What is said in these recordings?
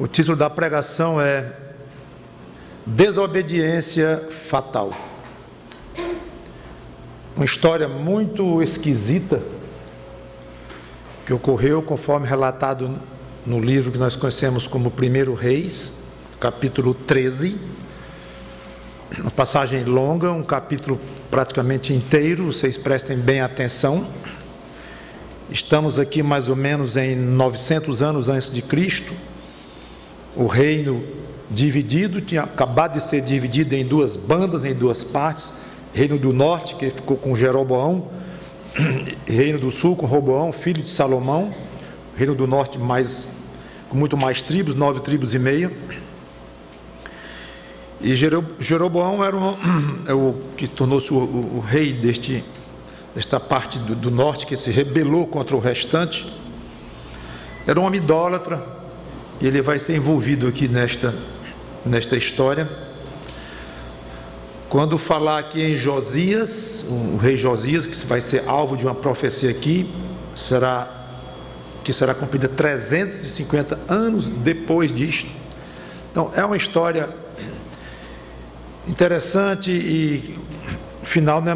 O título da pregação é Desobediência Fatal. Uma história muito esquisita que ocorreu conforme relatado no livro que nós conhecemos como 1 Reis, capítulo 13. Uma passagem longa, um capítulo praticamente inteiro, vocês prestem bem atenção. Estamos aqui mais ou menos em 900 anos antes de Cristo. O reino dividido, tinha acabado de ser dividido em duas bandas, em duas partes. Reino do norte, que ficou com Jeroboão, reino do sul com Roboão, filho de Salomão. Reino do norte com muito mais tribos, 9 tribos e meia. E Jeroboão era o que tornou-se o rei desta parte do norte, que se rebelou contra o restante. Era um homem idólatra. E ele vai ser envolvido aqui nesta história. Quando falar aqui em Josias, o rei Josias, que vai ser alvo de uma profecia aqui, que será cumprida 350 anos depois disto. Então, é uma história interessante e o final não é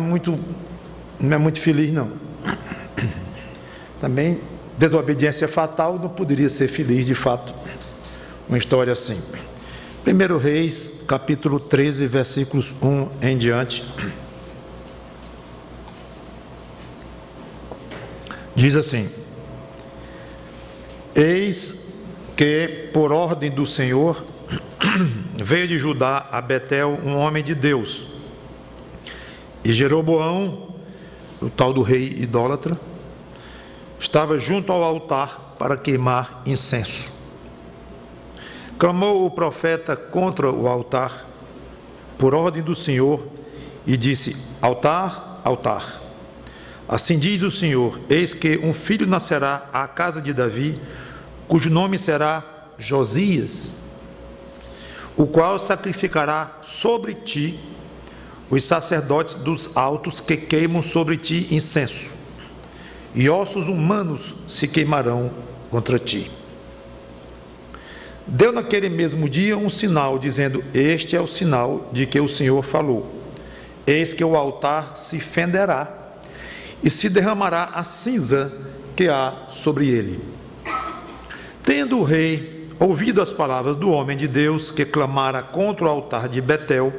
muito feliz, não. Também, desobediência fatal não poderia ser feliz, de fato, uma história assim. 1 Reis, capítulo 13, versículos 1 em diante. Diz assim: Eis que, por ordem do Senhor, veio de Judá a Betel um homem de Deus. E Jeroboão, o tal do rei idólatra, estava junto ao altar para queimar incenso. Clamou o profeta contra o altar, por ordem do Senhor, e disse: Altar, altar. Assim diz o Senhor: Eis que um filho nascerá à casa de Davi, cujo nome será Josias, o qual sacrificará sobre ti os sacerdotes dos altos que queimam sobre ti incenso, e ossos humanos se queimarão contra ti. Deu naquele mesmo dia um sinal, dizendo: Este é o sinal de que o Senhor falou. Eis que o altar se fenderá e se derramará a cinza que há sobre ele. Tendo o rei ouvido as palavras do homem de Deus que clamara contra o altar de Betel,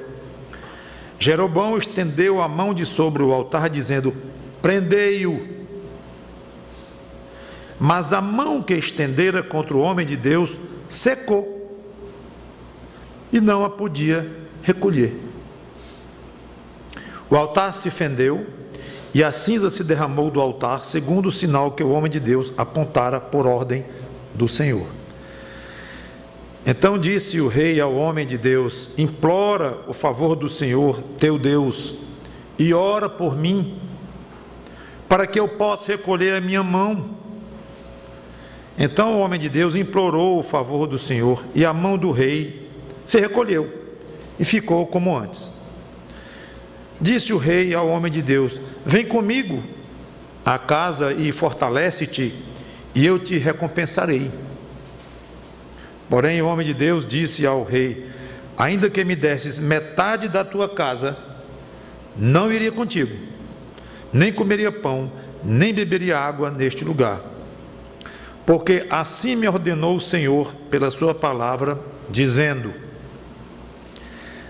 Jeroboão estendeu a mão de sobre o altar, dizendo: Prendei-o. Mas a mão que estendera contra o homem de Deus secou e não a podia recolher. O altar se fendeu e a cinza se derramou do altar, segundo o sinal que o homem de Deus apontara por ordem do Senhor. Então disse o rei ao homem de Deus: Implora o favor do Senhor teu Deus e ora por mim, para que eu possa recolher a minha mão. Então o homem de Deus implorou o favor do Senhor, e a mão do rei se recolheu e ficou como antes. Disse o rei ao homem de Deus: Vem comigo à casa e fortalece-te, e eu te recompensarei. Porém o homem de Deus disse ao rei: Ainda que me desses metade da tua casa, não iria contigo, nem comeria pão, nem beberia água neste lugar. Porque assim me ordenou o Senhor pela sua palavra, dizendo: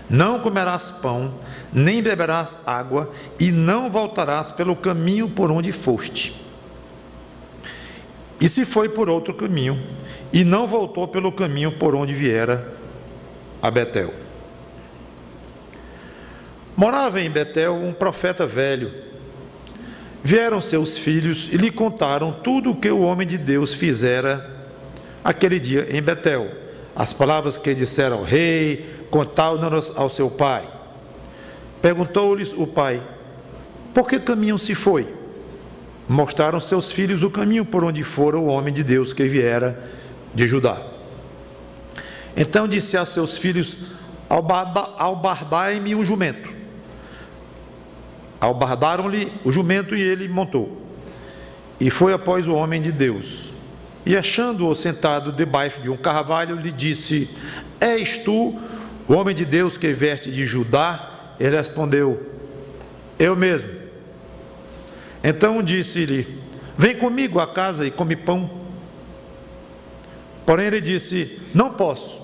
Não comerás pão, nem beberás água, e não voltarás pelo caminho por onde foste. E se foi por outro caminho, e não voltou pelo caminho por onde viera a Betel. Morava em Betel um profeta velho. Vieram seus filhos e lhe contaram tudo o que o homem de Deus fizera aquele dia em Betel. As palavras que disseram ao rei, contaram-nas ao seu pai. Perguntou-lhes o pai: Por que caminho se foi? Mostraram seus filhos o caminho por onde fora o homem de Deus que viera de Judá. Então disse a seus filhos: Albardai-me um jumento. Albardaram-lhe o jumento e ele montou. E foi após o homem de Deus. e achando-o sentado debaixo de um carvalho, lhe disse: És tu o homem de Deus que vieste de Judá? Ele respondeu: Eu mesmo. Então disse-lhe: Vem comigo à casa e come pão. Porém ele disse: Não posso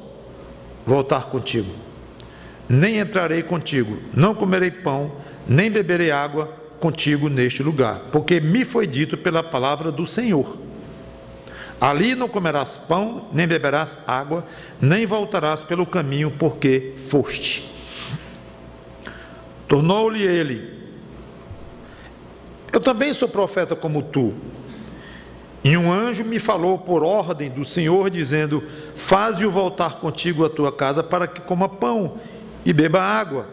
voltar contigo, nem entrarei contigo, não comerei pão, nem beberei água contigo neste lugar, porque me foi dito pela palavra do Senhor: ali não comerás pão, nem beberás água, nem voltarás pelo caminho porque foste. Tornou-lhe ele: Eu também sou profeta como tu. E um anjo me falou por ordem do Senhor, dizendo: Faze-o voltar contigo à tua casa, para que coma pão e beba água.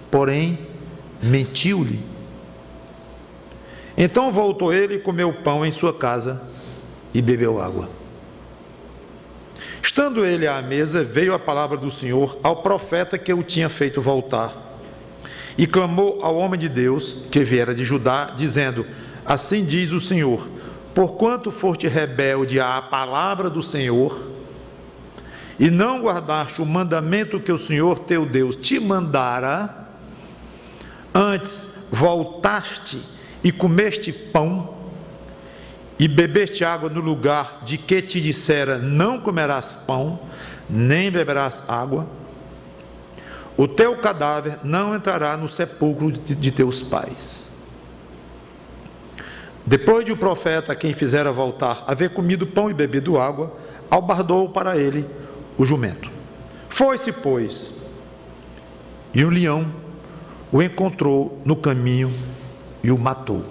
Porém, mentiu-lhe. Então voltou ele e comeu pão em sua casa e bebeu água. Estando ele à mesa, veio a palavra do Senhor ao profeta que o tinha feito voltar, e clamou ao homem de Deus que viera de Judá, dizendo: Assim diz o Senhor: Porquanto foste rebelde à palavra do Senhor, e não guardaste o mandamento que o Senhor teu Deus te mandara, antes voltaste e comeste pão, e bebeste água no lugar de que te dissera: não comerás pão, nem beberás água, o teu cadáver não entrará no sepulcro de teus pais. Depois de o profeta, a quem fizera voltar, haver comido pão e bebido água, albardou para ele o jumento. Foi-se, pois, e o leão o encontrou no caminho e o matou.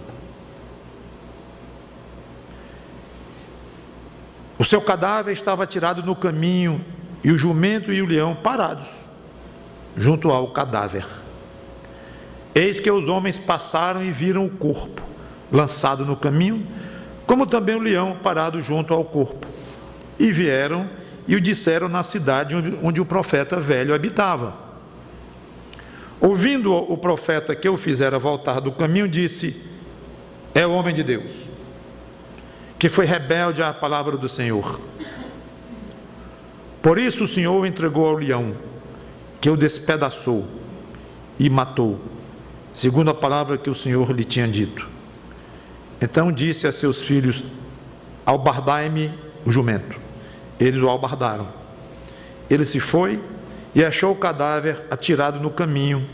O seu cadáver estava tirado no caminho, e o jumento e o leão parados junto ao cadáver. Eis que os homens passaram e viram o corpo lançado no caminho, como também o leão parado junto ao corpo. E vieram e o disseram na cidade onde o profeta velho habitava. Ouvindo o profeta que o fizera voltar do caminho, disse: É o homem de Deus, que foi rebelde à palavra do Senhor. Por isso o Senhor o entregou ao leão, que o despedaçou e matou, segundo a palavra que o Senhor lhe tinha dito. Então disse a seus filhos: Albardai-me o jumento. Eles o albardaram. Ele se foi e achou o cadáver atirado no caminho,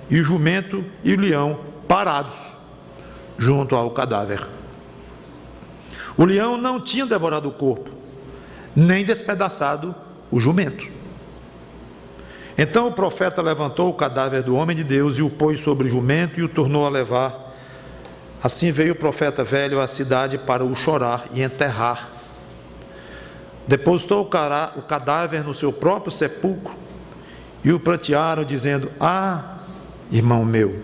e o jumento e o leão parados junto ao cadáver. O leão não tinha devorado o corpo, nem despedaçado o jumento. Então o profeta levantou o cadáver do homem de Deus e o pôs sobre o jumento e o tornou a levar. Assim veio o profeta velho à cidade para o chorar e enterrar. Depositou o cadáver no seu próprio sepulcro e o prantearam, dizendo: Ah, irmão meu.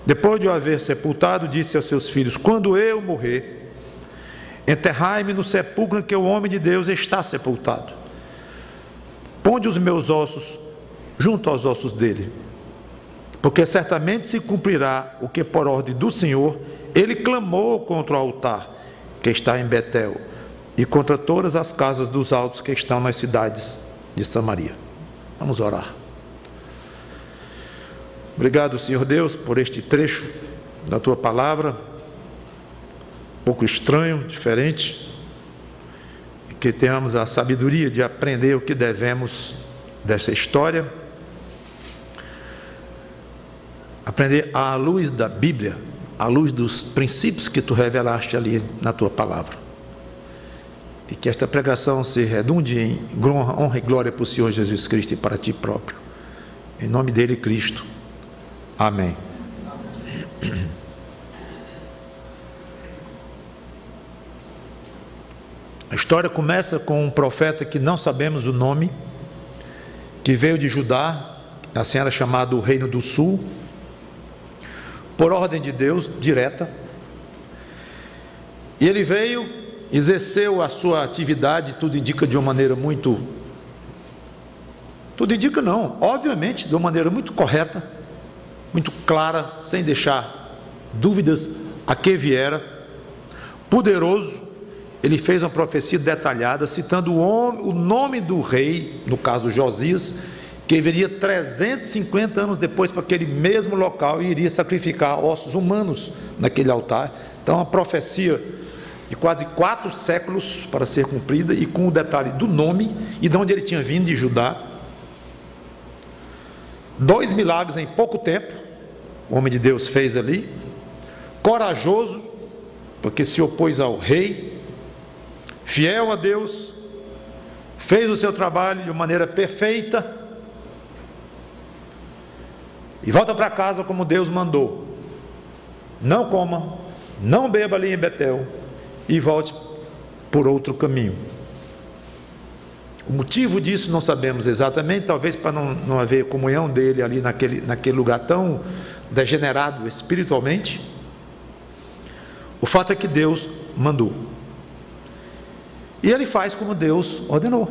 Depois de o haver sepultado, disse aos seus filhos: Quando eu morrer, enterrai-me no sepulcro em que o homem de Deus está sepultado. Ponde os meus ossos junto aos ossos dele, porque certamente se cumprirá o que por ordem do Senhor ele clamou contra o altar que está em Betel e contra todas as casas dos altos que estão nas cidades de Samaria. Vamos orar. Obrigado, Senhor Deus, por este trecho da Tua palavra, um pouco estranho, diferente, e que tenhamos a sabedoria de aprender o que devemos dessa história, aprender à luz da Bíblia, à luz dos princípios que Tu revelaste ali na Tua palavra. E que esta pregação se redunde em honra e glória para o Senhor Jesus Cristo e para Ti próprio. Em nome dEle, Cristo. Amém. A história começa com um profeta que não sabemos o nome, que veio de Judá, assim era chamado o Reino do Sul, por ordem de Deus, direta. E ele veio, exerceu a sua atividade, tudo indica de uma maneira muito... Tudo indica não, obviamente, de uma maneira muito correta, muito clara, sem deixar dúvidas a que viera, poderoso ele fez uma profecia detalhada, citando o nome do rei, no caso Josias, que viria 350 anos depois para aquele mesmo local e iria sacrificar ossos humanos naquele altar. Então, uma profecia de quase 4 séculos para ser cumprida, e com o detalhe do nome e de onde ele tinha vindo, de Judá. 2 milagres em pouco tempo, o homem de Deus fez ali. Corajoso, porque se opôs ao rei, fiel a Deus, fez o seu trabalho de maneira perfeita, e volta para casa como Deus mandou. Não coma, não beba ali em Betel, e volte por outro caminho. O motivo disso não sabemos exatamente, talvez para não haver comunhão dele ali naquele lugar tão degenerado espiritualmente. O fato é que Deus mandou, e ele faz como Deus ordenou.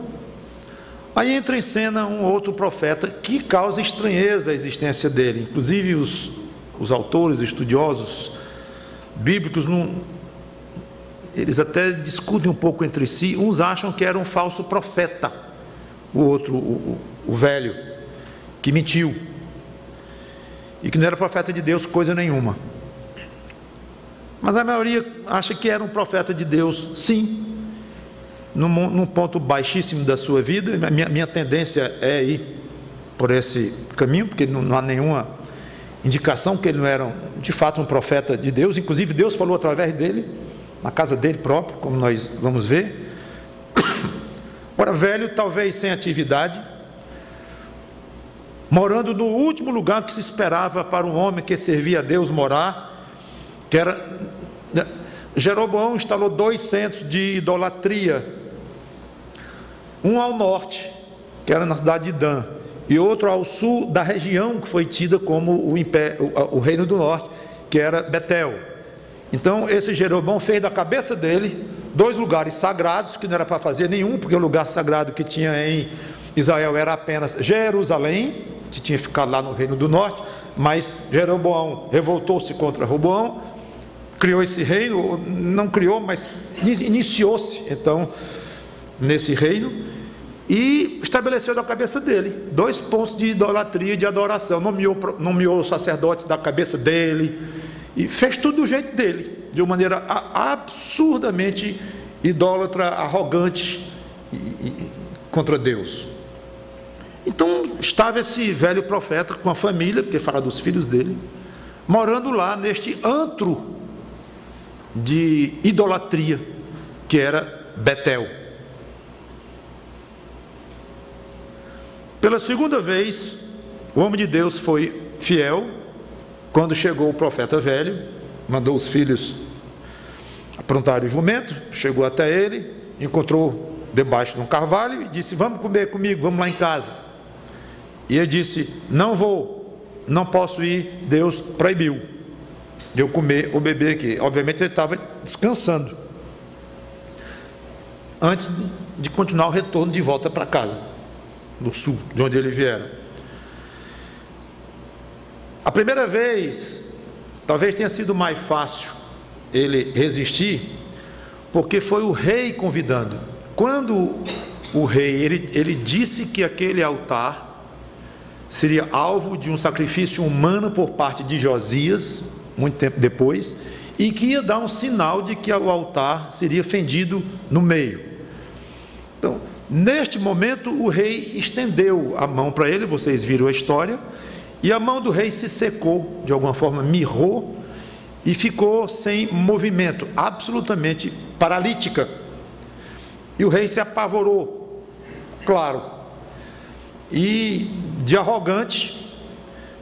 Aí entra em cena um outro profeta que causa estranheza à existência dele. Inclusive os autores, estudiosos bíblicos, eles até discutem um pouco entre si. Uns acham que era um falso profeta, o outro, o velho, que mentiu, e que não era profeta de Deus coisa nenhuma. Mas a maioria acha que era um profeta de Deus, sim, num ponto baixíssimo da sua vida. Minha tendência é ir por esse caminho, porque não há nenhuma indicação que ele não era de fato um profeta de Deus. Inclusive Deus falou através dele, na casa dele próprio, como nós vamos ver. Ora, velho, talvez sem atividade, morando no último lugar que se esperava para um homem que servia a Deus morar, que era... Jeroboão instalou 2 centros de idolatria, um ao norte, que era na cidade de Dan, e outro ao sul da região que foi tida como o reino do norte, que era Betel. Então esse Jeroboão fez da cabeça dele 2 lugares sagrados, que não era para fazer nenhum, porque o lugar sagrado que tinha em Israel era apenas Jerusalém, que tinha ficado lá no reino do norte. Mas Jeroboão revoltou-se contra Roboão, criou esse reino, não criou, mas iniciou-se então nesse reino, e estabeleceu da cabeça dele 2 pontos de idolatria e de adoração. Nomeou os sacerdotes da cabeça dele, e fez tudo do jeito dele, de uma maneira absurdamente idólatra, arrogante contra Deus. Então estava esse velho profeta com a família, porque fala dos filhos dele, morando lá neste antro de idolatria, que era Betel. Pela segunda vez, o homem de Deus foi fiel. Quando chegou o profeta velho, mandou os filhos aprontarem o jumento, chegou até ele, encontrou debaixo de um carvalho e disse: vamos comer comigo, vamos lá em casa. E ele disse: não vou, não posso ir, Deus proibiu de eu comer ou beber aqui. Obviamente ele estava descansando, antes de continuar o retorno de volta para casa, no sul, de onde ele viera. A primeira vez, talvez tenha sido mais fácil ele resistir, porque foi o rei convidando. Quando o rei, ele disse que aquele altar seria alvo de um sacrifício humano por parte de Josias, muito tempo depois, e que ia dar um sinal de que o altar seria fendido no meio. Então, neste momento, o rei estendeu a mão para ele, vocês viram a história, e a mão do rei se secou, de alguma forma mirrou, e ficou sem movimento, absolutamente paralítica. E o rei se apavorou, claro, e de arrogante,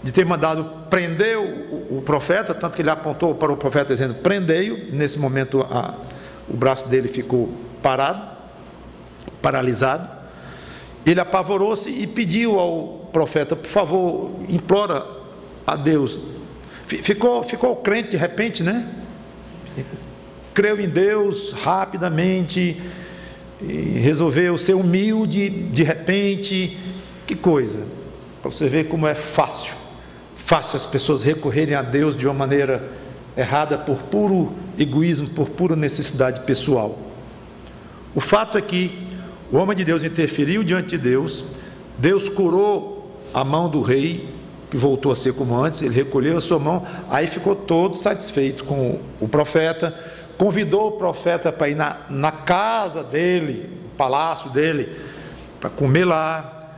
de ter mandado prender o profeta, tanto que ele apontou para o profeta dizendo: prendei-o. Nesse momento o braço dele ficou paralisado. Ele apavorou-se e pediu ao profeta: por favor, implora a Deus. Ficou crente de repente, né? Creu em Deus rapidamente, e resolveu ser humilde de repente. Que coisa, para você ver como é fácil as pessoas recorrerem a Deus de uma maneira errada, por puro egoísmo, por pura necessidade pessoal. O fato é que o homem de Deus interferiu diante de Deus, Deus curou a mão do rei, que voltou a ser como antes, ele recolheu a sua mão, aí ficou todo satisfeito com o profeta, convidou o profeta para ir na casa dele, no palácio dele, para comer lá,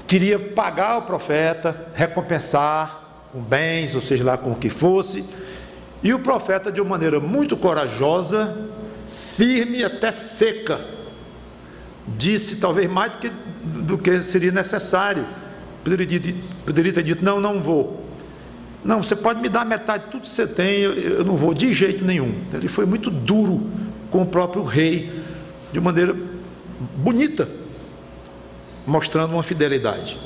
queria pagar o profeta, recompensar com bens, ou seja lá com o que fosse, e o profeta, de uma maneira muito corajosa, firme até seca, disse talvez mais do que seria necessário. Poderia ter dito: não, não vou. Não, você pode me dar metade de tudo que você tem, eu não vou de jeito nenhum. Ele foi muito duro com o próprio rei, de maneira bonita, mostrando uma fidelidade.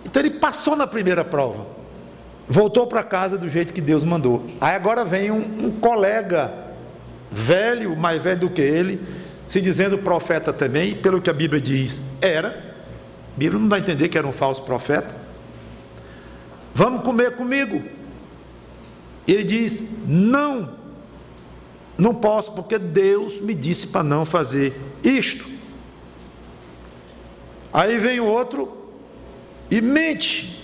Então ele passou na primeira prova, voltou para casa do jeito que Deus mandou. Aí agora vem um colega velho, mais velho do que ele, se dizendo profeta também, pelo que a Bíblia diz, era. A Bíblia não dá a entender que era um falso profeta. Vamos comer comigo. Ele diz: não, não posso, porque Deus me disse para não fazer isto. Aí vem o outro e mente,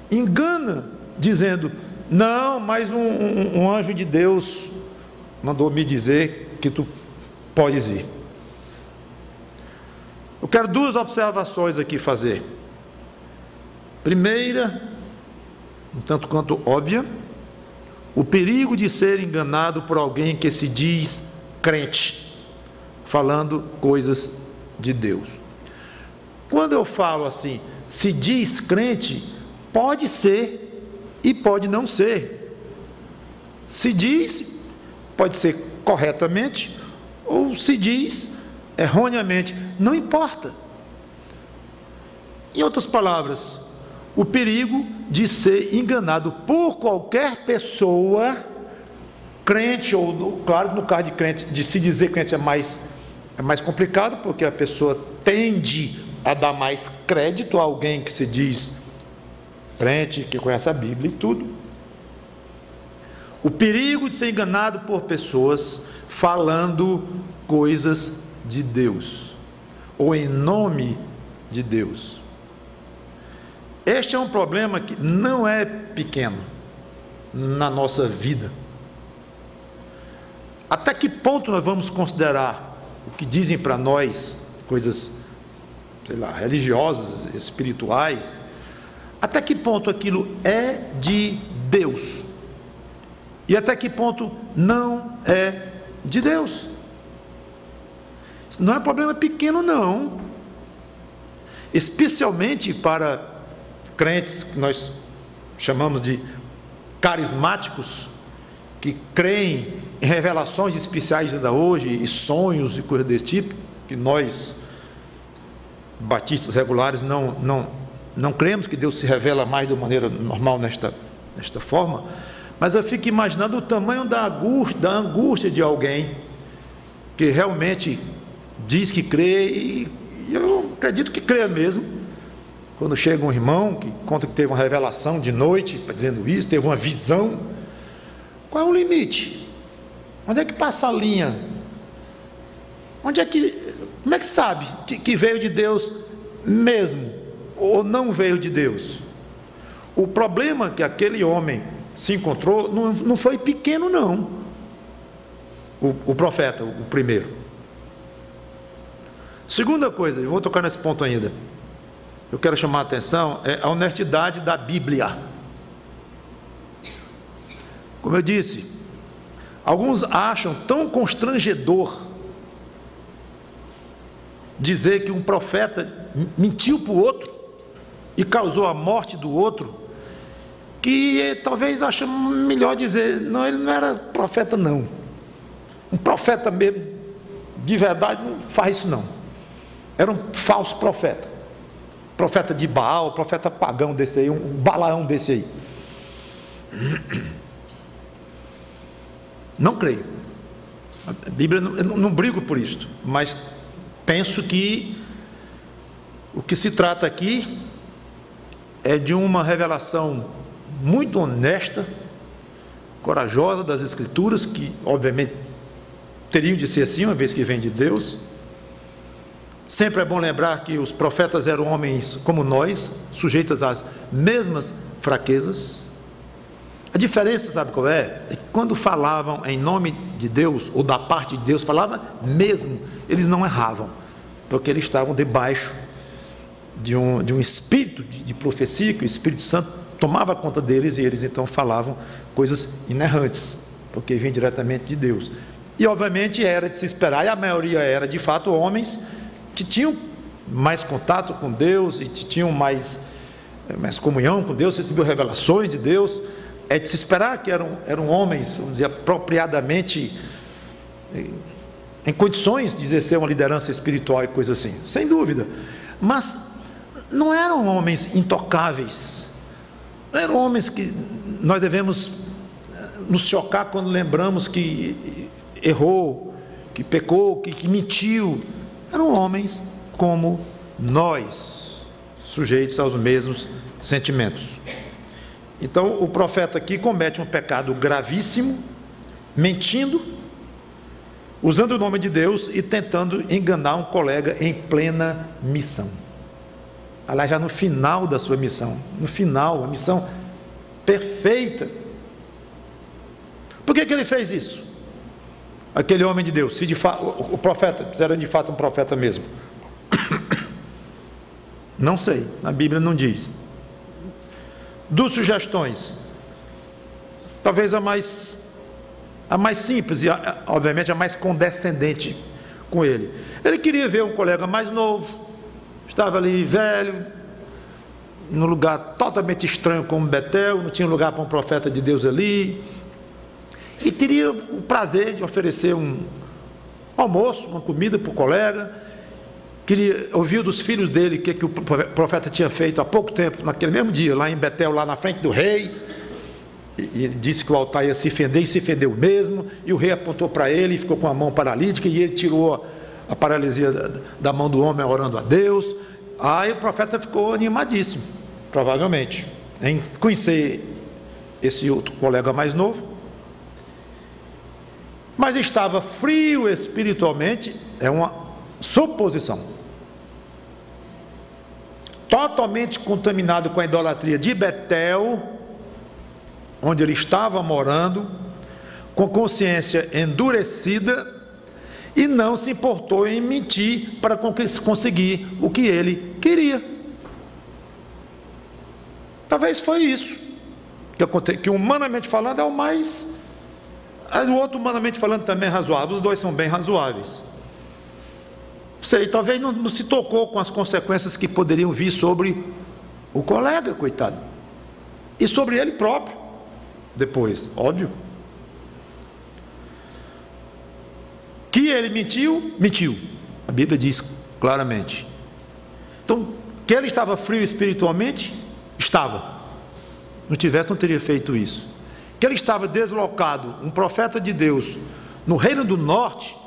engana, dizendo: não, mas um anjo de Deus mandou me dizer que tu podes ir. Eu quero duas observações aqui fazer. Primeira, um tanto quanto óbvia, o perigo de ser enganado por alguém que se diz crente, falando coisas de Deus. Quando eu falo assim, se diz crente, pode ser e pode não ser. Se diz, pode ser corretamente, ou se diz erroneamente, não importa. Em outras palavras, o perigo de ser enganado por qualquer pessoa, crente, ou claro, no caso de crente, de se dizer crente é mais complicado, porque a pessoa tende a dar mais crédito a alguém que se diz crente, que conhece a Bíblia e tudo. O perigo de ser enganado por pessoas falando coisas de Deus, ou em nome de Deus. Este é um problema que não é pequeno na nossa vida. Até que ponto nós vamos considerar o que dizem para nós, coisas, sei lá, religiosas, espirituais, até que ponto aquilo é de Deus? E até que ponto não é de Deus? Isso não é problema pequeno, não. Especialmente para crentes que nós chamamos de carismáticos, que creem em revelações especiais ainda hoje, e sonhos e coisas desse tipo, que nós, batistas regulares, não cremos que Deus se revela mais de maneira normal nesta forma, mas eu fico imaginando o tamanho da angústia de alguém que realmente diz que crê, e eu acredito que crê mesmo. Quando chega um irmão que conta que teve uma revelação de noite, dizendo isso, teve uma visão, qual é o limite? Onde é que passa a linha? Como é que sabe que veio de Deus mesmo, ou não veio de Deus? O problema que aquele homem se encontrou não foi pequeno, não. O profeta, o primeiro. Segunda coisa, eu vou tocar nesse ponto ainda, eu quero chamar a atenção, é a honestidade da Bíblia. Como eu disse, alguns acham tão constrangedor dizer que um profeta mentiu para o outro e causou a morte do outro, que talvez acham melhor dizer: não, ele não era profeta não. Um profeta mesmo, de verdade, não faz isso não. Era um falso profeta. Profeta de Baal, profeta pagão desse aí, um Balaão desse aí. Não creio. A Bíblia, eu não brigo por isto, mas penso que o que se trata aqui é de uma revelação muito honesta, corajosa das Escrituras, que obviamente teriam de ser assim, uma vez que vem de Deus. Sempre é bom lembrar que os profetas eram homens como nós, sujeitos às mesmas fraquezas. A diferença, sabe qual é? É que quando falavam em nome de Deus, ou da parte de Deus, falavam mesmo, eles não erravam, porque eles estavam debaixo de um espírito de profecia, que o Espírito Santo tomava conta deles, e eles então falavam coisas inerrantes, porque vinha diretamente de Deus. E obviamente era de se esperar, e a maioria era de fato homens que tinham mais contato com Deus, e tinham mais comunhão com Deus, recebiam revelações de Deus. É de se esperar que eram homens, vamos dizer, apropriadamente em condições de exercer uma liderança espiritual e coisa assim, sem dúvida. Mas não eram homens intocáveis, não eram homens que nós devemos nos chocar quando lembramos que errou, que pecou, que mentiu. Eram homens como nós, sujeitos aos mesmos sentimentos. Então o profeta aqui comete um pecado gravíssimo, mentindo, usando o nome de Deus e tentando enganar um colega em plena missão. Aliás, já no final da sua missão, no final, a missão perfeita. Por que ele fez isso? Aquele homem de Deus, se de fato, o profeta, se era de fato um profeta mesmo. Não sei, a Bíblia não diz. Duas sugestões, talvez a mais simples e obviamente a mais condescendente com ele. Ele queria ver um colega mais novo, estava ali velho, num lugar totalmente estranho como Betel, não tinha lugar para um profeta de Deus ali, e teria o prazer de oferecer um almoço, uma comida para o colega. Queria ouvir dos filhos dele o que o profeta tinha feito há pouco tempo, naquele mesmo dia, lá em Betel, lá na frente do rei. E ele disse que o altar ia se fender, e se fendeu mesmo, e o rei apontou para ele e ficou com a mão paralítica, e ele tirou a paralisia da mão do homem orando a Deus. Aí o profeta ficou animadíssimo, provavelmente, em conhecer esse outro colega mais novo, mas estava frio espiritualmente, é uma suposição, totalmente contaminado com a idolatria de Betel, onde ele estava morando, com consciência endurecida, e não se importou em mentir para conseguir o que ele queria. Talvez foi isso que humanamente falando é o mais, o outro humanamente falando também é razoável, os dois são bem razoáveis. Sei, talvez não se tocou com as consequências que poderiam vir sobre o colega, coitado, e sobre ele próprio, depois, óbvio. Que ele mentiu, a Bíblia diz claramente. Então, que ele estava frio espiritualmente, estava. Não tivesse, não teria feito isso. Que ele estava deslocado, um profeta de Deus, no reino do norte,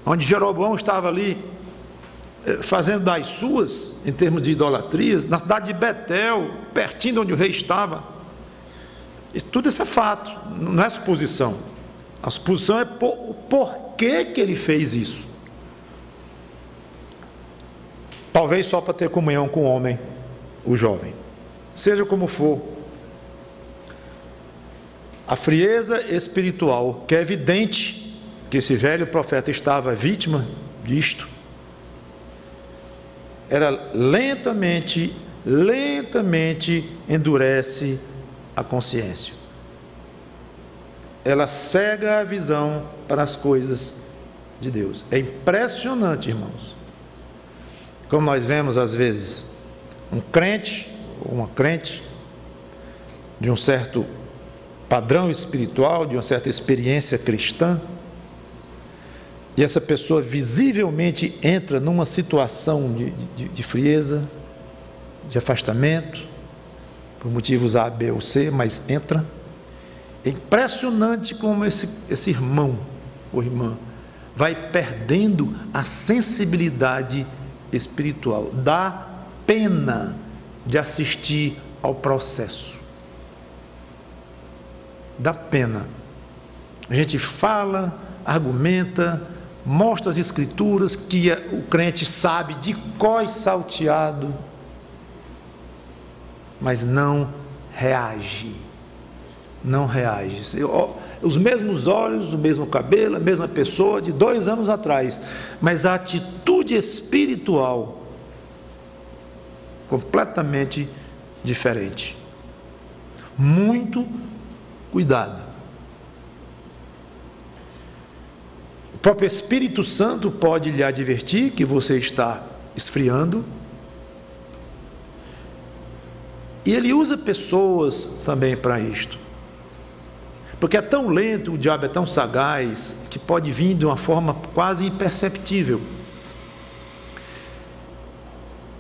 onde Jeroboão estava ali fazendo das suas, em termos de idolatrias, na cidade de Betel, pertinho de onde o rei estava. Tudo isso é fato, não é suposição. A suposição é o porquê que ele fez isso. Talvez só para ter comunhão com o homem, o jovem. Seja como for, a frieza espiritual, que é evidente que esse velho profeta estava vítima disto, ela lentamente endurece a consciência. Ela cega a visão para as coisas de Deus. É impressionante, irmãos, como nós vemos às vezes um crente ou uma crente de um certo padrão espiritual, de uma certa experiência cristã, e essa pessoa visivelmente entra numa situação de frieza, de afastamento, por motivos A, B ou C, mas entra. É impressionante como esse irmão ou irmã vai perdendo a sensibilidade espiritual. Dá pena de assistir ao processo. Dá pena. A gente fala argumenta, mostra as escrituras que o crente sabe de cós salteado, mas não reage. Não reage. Os mesmos olhos, o mesmo cabelo, a mesma pessoa de 2 anos atrás, mas a atitude espiritual completamente diferente. Muito cuidado. O próprio Espírito Santo pode lhe advertir que você está esfriando. E ele usa pessoas também para isto. Porque é tão lento, o diabo é tão sagaz, que pode vir de uma forma quase imperceptível.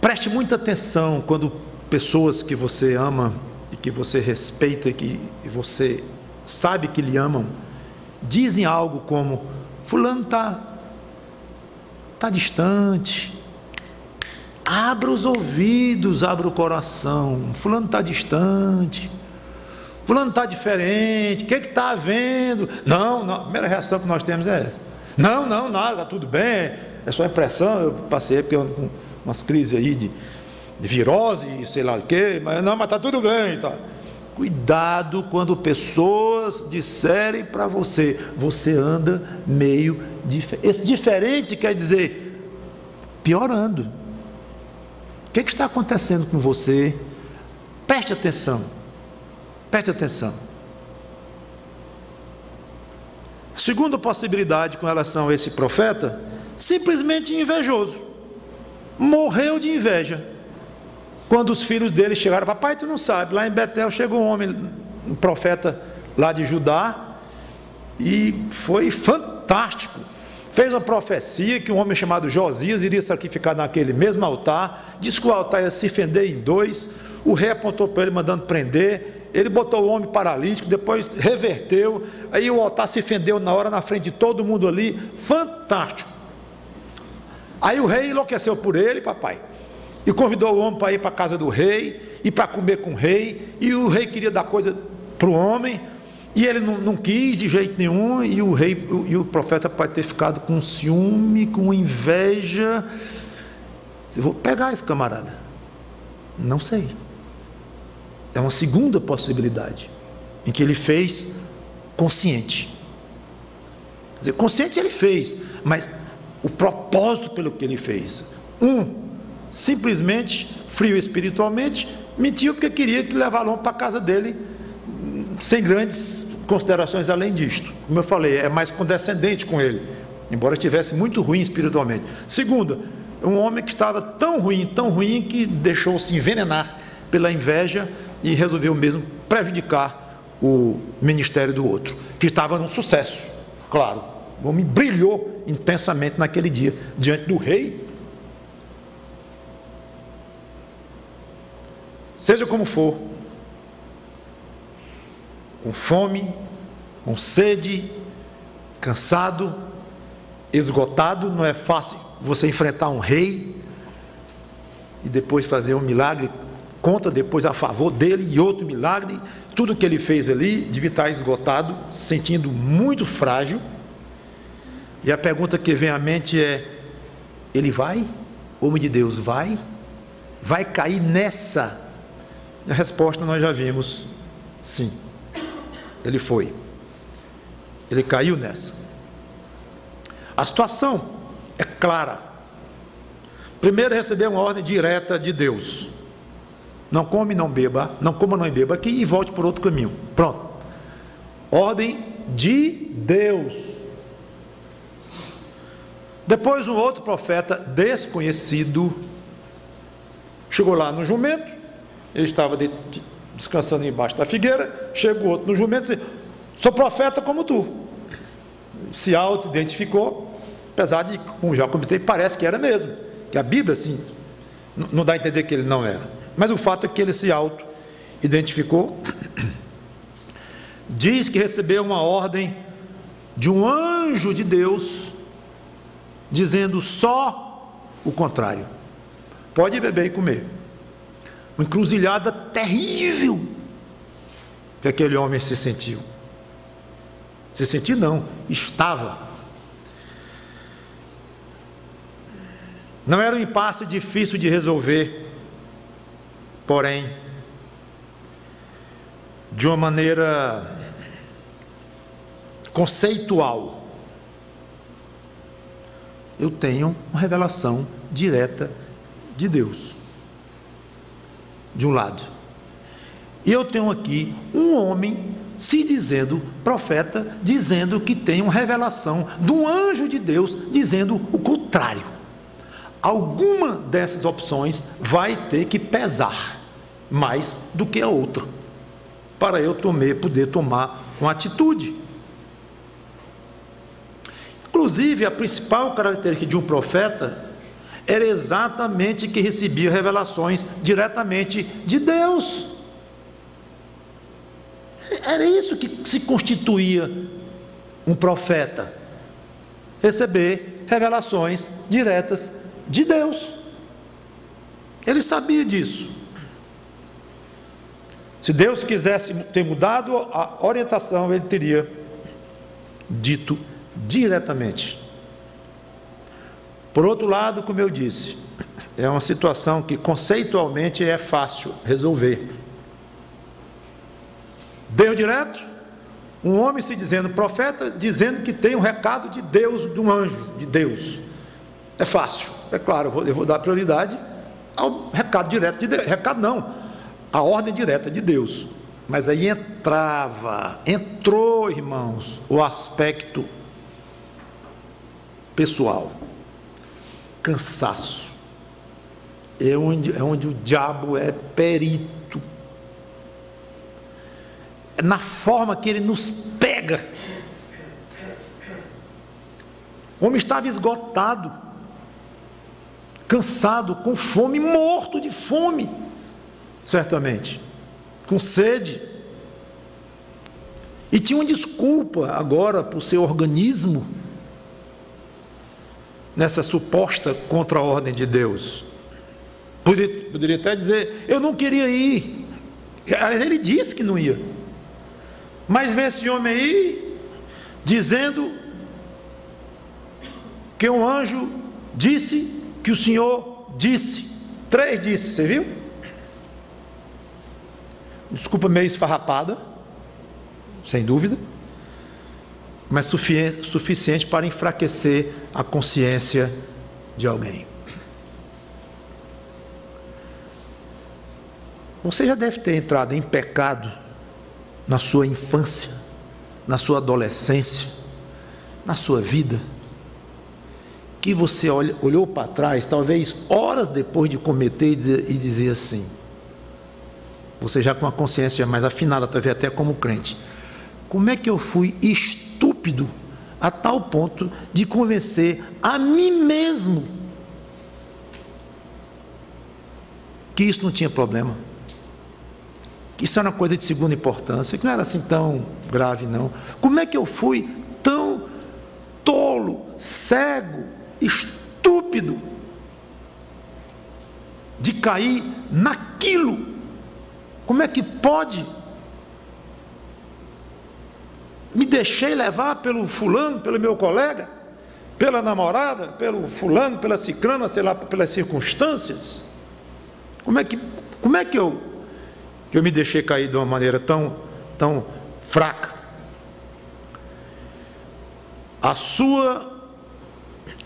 Preste muita atenção quando pessoas que você ama e que você respeita e que você sabe que lhe amam, dizem algo como: fulano está distante. Abra os ouvidos, abra o coração. Fulano está distante. Fulano está diferente. O que está havendo? Não, a primeira reação que nós temos é essa. Não, nada, está tudo bem. É só impressão. Eu passei porque eu com umas crises aí de virose e sei lá o quê. Mas está tudo bem. Tá. Cuidado quando pessoas disserem para você: você anda meio diferente. Esse diferente quer dizer piorando. O que está acontecendo com você? Preste atenção. Preste atenção. Segunda possibilidade com relação a esse profeta: simplesmente invejoso. Morreu de inveja. Quando os filhos dele chegaram: papai, tu não sabe, lá em Betel chegou um homem, um profeta lá de Judá, e foi fantástico. Fez uma profecia que um homem chamado Josias iria sacrificar naquele mesmo altar. Disse que o altar ia se fender em 2. O rei apontou para ele, mandando prender. Ele botou o homem paralítico, depois reverteu. Aí o altar se fendeu na hora, na frente de todo mundo ali. Fantástico. Aí o rei enlouqueceu por ele, papai, e convidou o homem para ir para a casa do rei e para comer com o rei. E o rei queria dar coisa para o homem, e ele não quis de jeito nenhum. E o rei e o profeta pode ter ficado com ciúme, com inveja. Eu vou pegar esse camarada? Não sei. É uma segunda possibilidade, em que ele fez consciente. Quer dizer, consciente ele fez, mas o propósito pelo que ele fez: simplesmente frio espiritualmente, mentiu porque queria que levasse o homem para a casa dele, sem grandes considerações além disto. Como eu falei, é mais condescendente com ele, embora estivesse muito ruim espiritualmente. Segunda, um homem que estava tão ruim, que deixou-se envenenar pela inveja e resolveu mesmo prejudicar o ministério do outro, que estava num sucesso. Claro, o homem brilhou intensamente naquele dia, diante do rei. Seja como for, com fome, com sede, cansado, esgotado, não é fácil você enfrentar um rei e depois fazer um milagre contra, depois a favor dele, e outro milagre. Tudo que ele fez ali devia estar esgotado, se sentindo muito frágil. E a pergunta que vem à mente é: ele vai? Homem de Deus, vai? Vai cair nessa? A resposta nós já vimos: sim, ele foi. Ele caiu nessa. A situação é clara. Primeiro, recebeu uma ordem direta de Deus: não come, não beba, não coma, não beba aqui, e volte por outro caminho. Pronto. Ordem de Deus. Depois, um outro profeta desconhecido chegou lá no jumento. Ele estava descansando embaixo da figueira. Chegou outro no jumento e disse: sou profeta como tu. Se auto-identificou, apesar de, como já comentei, parece que era mesmo, que a Bíblia assim não dá a entender que ele não era. Mas o fato é que ele se auto-identificou. Diz que recebeu uma ordem de um anjo de Deus, dizendo só o contrário: pode beber e comer. Uma encruzilhada terrível que aquele homem se sentiu. Se sentiu não, estava Não era um impasse difícil de resolver, porém, de uma maneira conceitual, eu tenho uma revelação direta de Deus, de um lado, e eu tenho aqui um homem se dizendo profeta, dizendo que tem uma revelação de um anjo de Deus, dizendo o contrário. Alguma dessas opções vai ter que pesar mais do que a outra, para eu poder tomar uma atitude. Inclusive, a principal característica de um profeta era exatamente que recebia revelações diretamente de Deus. Era isso que se constituía um profeta, receber revelações diretas de Deus. Ele sabia disso. Se Deus quisesse ter mudado a orientação, ele teria dito diretamente. Por outro lado, como eu disse, é uma situação que conceitualmente é fácil resolver. Deus direto, um homem se dizendo profeta, dizendo que tem um recado de Deus, de um anjo de Deus. É fácil, é claro, eu vou dar prioridade ao recado direto de Deus. Recado não, a ordem direta de Deus. Mas aí entrou, irmãos, o aspecto pessoal, cansaço, é onde o diabo é perito, é na forma que ele nos pega. O homem estava esgotado, cansado, com fome, morto de fome, certamente, com sede, e tinha uma desculpa agora para o seu organismo, nessa suposta contra-ordem de Deus. Poderia até dizer, eu não queria ir. Ele disse que não ia, mas vê esse homem aí dizendo que um anjo disse que o Senhor disse. 3 disse, você viu? Desculpa meio esfarrapada, sem dúvida, mas suficiente para enfraquecer a consciência de alguém. Você já deve ter entrado em pecado na sua infância, na sua adolescência, na sua vida, que você olhou para trás, talvez horas depois de cometer, e dizer assim, você já com a consciência mais afinada, talvez até como crente, como é que eu fui estúpido a tal ponto de convencer a mim mesmo que isso não tinha problema, que isso era uma coisa de segunda importância, que não era assim tão grave não. Como é que eu fui tão tolo, cego, estúpido de cair naquilo? Como é que pode? Me deixei levar pelo fulano, pelo meu colega, pela namorada, pelo fulano, pela cicrana, sei lá, pelas circunstâncias. Como é que eu me deixei cair de uma maneira tão fraca?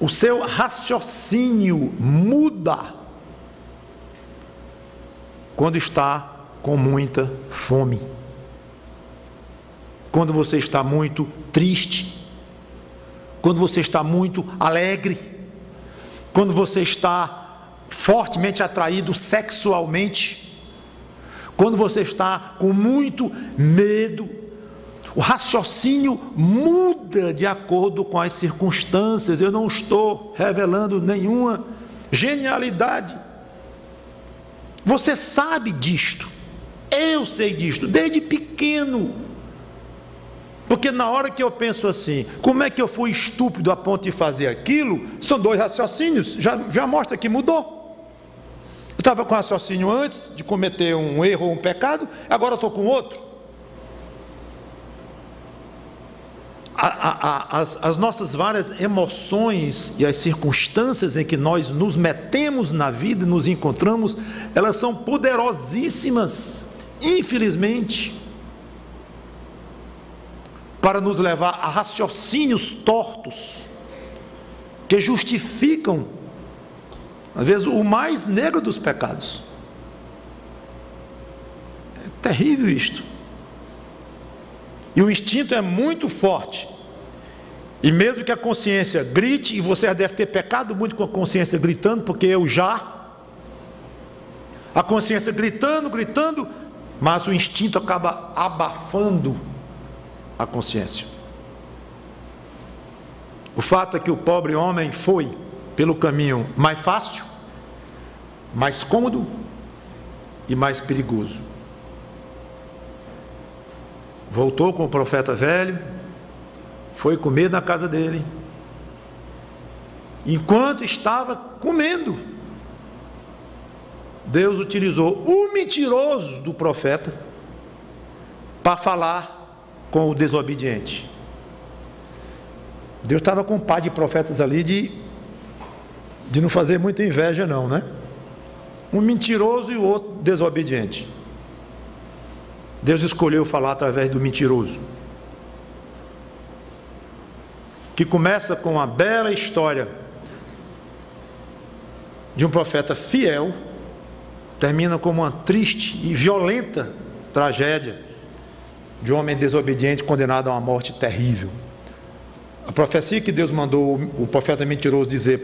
O seu raciocínio muda quando está com muita fome, quando você está muito triste, quando você está muito alegre, quando você está fortemente atraído sexualmente, quando você está com muito medo. O raciocínio muda de acordo com as circunstâncias. Eu não estou revelando nenhuma genialidade, você sabe disto, eu sei disto desde pequeno, porque na hora que eu penso assim, como é que eu fui estúpido a ponto de fazer aquilo, são 2 raciocínios, já mostra que mudou. Eu estava com raciocínio antes de cometer um erro ou um pecado, agora eu estou com outro. as nossas várias emoções e as circunstâncias em que nós nos metemos na vida e nos encontramos, elas são poderosíssimas, infelizmente, para nos levar a raciocínios tortos, que justificam, às vezes, o mais negro dos pecados. É terrível isto. E o instinto é muito forte. E mesmo que a consciência grite, e você deve ter pecado muito com a consciência gritando, porque eu já. A consciência gritando, mas o instinto acaba abafando a consciência. O fato é que o pobre homem foi pelo caminho mais fácil, mais cômodo e mais perigoso. Voltou com o profeta velho, foi comer na casa dele. Enquanto estava comendo, Deus utilizou o mentiroso do profeta para falar com o desobediente. Deus estava com um par de profetas ali de não fazer muita inveja não, né? Um mentiroso e o outro desobediente. Deus escolheu falar através do mentiroso, que começa com uma bela história de um profeta fiel, termina como uma triste e violenta tragédia de um homem desobediente condenado a uma morte terrível. A profecia que Deus mandou o profeta mentiroso dizer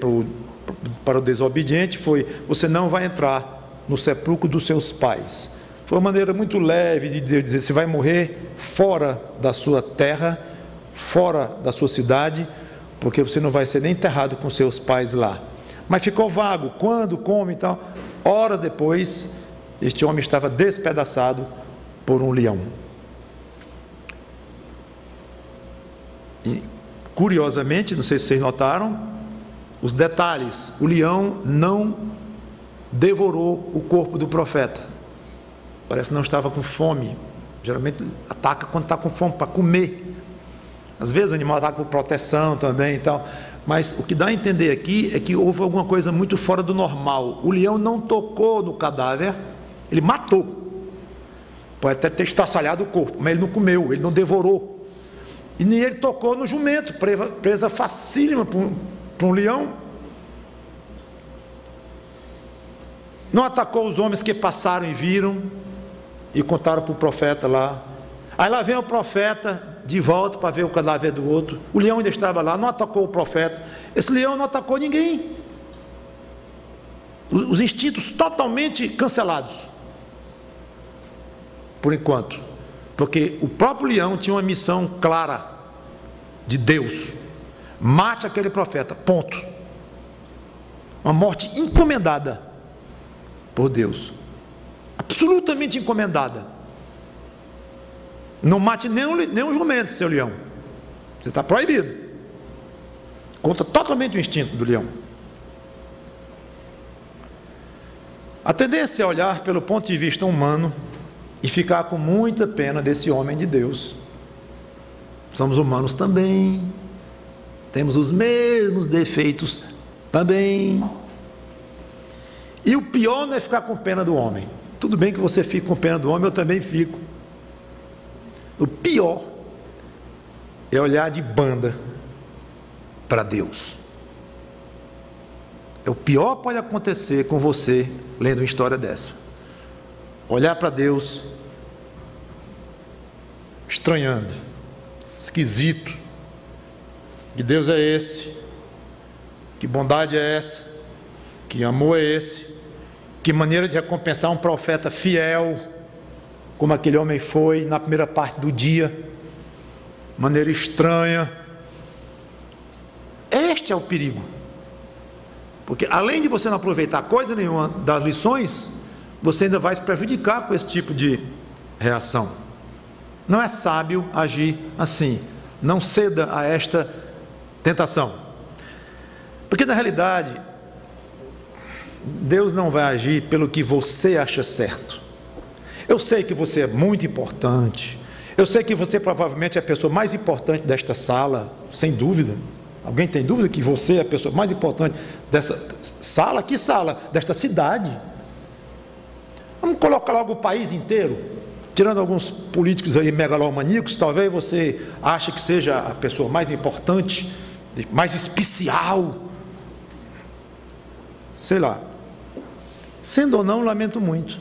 para o desobediente foi: você não vai entrar no sepulcro dos seus pais. Foi uma maneira muito leve de Deus dizer: você vai morrer fora da sua terra, fora da sua cidade, porque você não vai ser nem enterrado com seus pais lá. Mas ficou vago, quando, como e tal. Horas depois, este homem estava despedaçado por um leão. E, curiosamente, não sei se vocês notaram, os detalhes: o leão não devorou o corpo do profeta. Parece que não estava com fome. Geralmente ataca quando está com fome, para comer. Às vezes o animal ataca por proteção também e tal. Mas o que dá a entender aqui é que houve alguma coisa muito fora do normal. O leão não tocou no cadáver, ele matou. Pode até ter estraçalhado o corpo, mas ele não comeu, ele não devorou. E nem ele tocou no jumento, presa facílima para um leão. Não atacou os homens que passaram e viram e contaram para o profeta lá. Aí lá vem o profeta de volta para ver o cadáver do outro. O leão ainda estava lá, não atacou o profeta. Esse leão não atacou ninguém. Os instintos totalmente cancelados, por enquanto, porque o próprio leão tinha uma missão clara de Deus: mate aquele profeta, ponto. Uma morte encomendada por Deus, absolutamente encomendada. Não mate nem um jumento, seu leão. Você está proibido. Conta totalmente o instinto do leão. A tendência é olhar pelo ponto de vista humano e ficar com muita pena desse homem de Deus. Somos humanos também, temos os mesmos defeitos também. E o pior não é ficar com pena do homem. Tudo bem que você fique com pena do homem, eu também fico. O pior é olhar de banda para Deus. O pior pode acontecer com você lendo uma história dessa: olhar para Deus estranhando, esquisito. Que Deus é esse? Que bondade é essa? Que amor é esse? Que maneira de recompensar um profeta fiel, como aquele homem foi na primeira parte do dia. Maneira estranha. Este é o perigo. Porque além de você não aproveitar coisa nenhuma das lições, você ainda vai se prejudicar com esse tipo de reação. Não é sábio agir assim. Não ceda a esta tentação. Porque na realidade, Deus não vai agir pelo que você acha certo. Eu sei que você é muito importante, Eu sei que você provavelmente é a pessoa mais importante desta sala, sem dúvida. Alguém tem dúvida que você é a pessoa mais importante dessa sala? Que sala? Desta cidade. Vamos colocar logo o país inteiro, tirando alguns políticos aí megalomaníacos. Talvez você ache que seja a pessoa mais importante, mais especial, sei lá. Sendo ou não, lamento muito,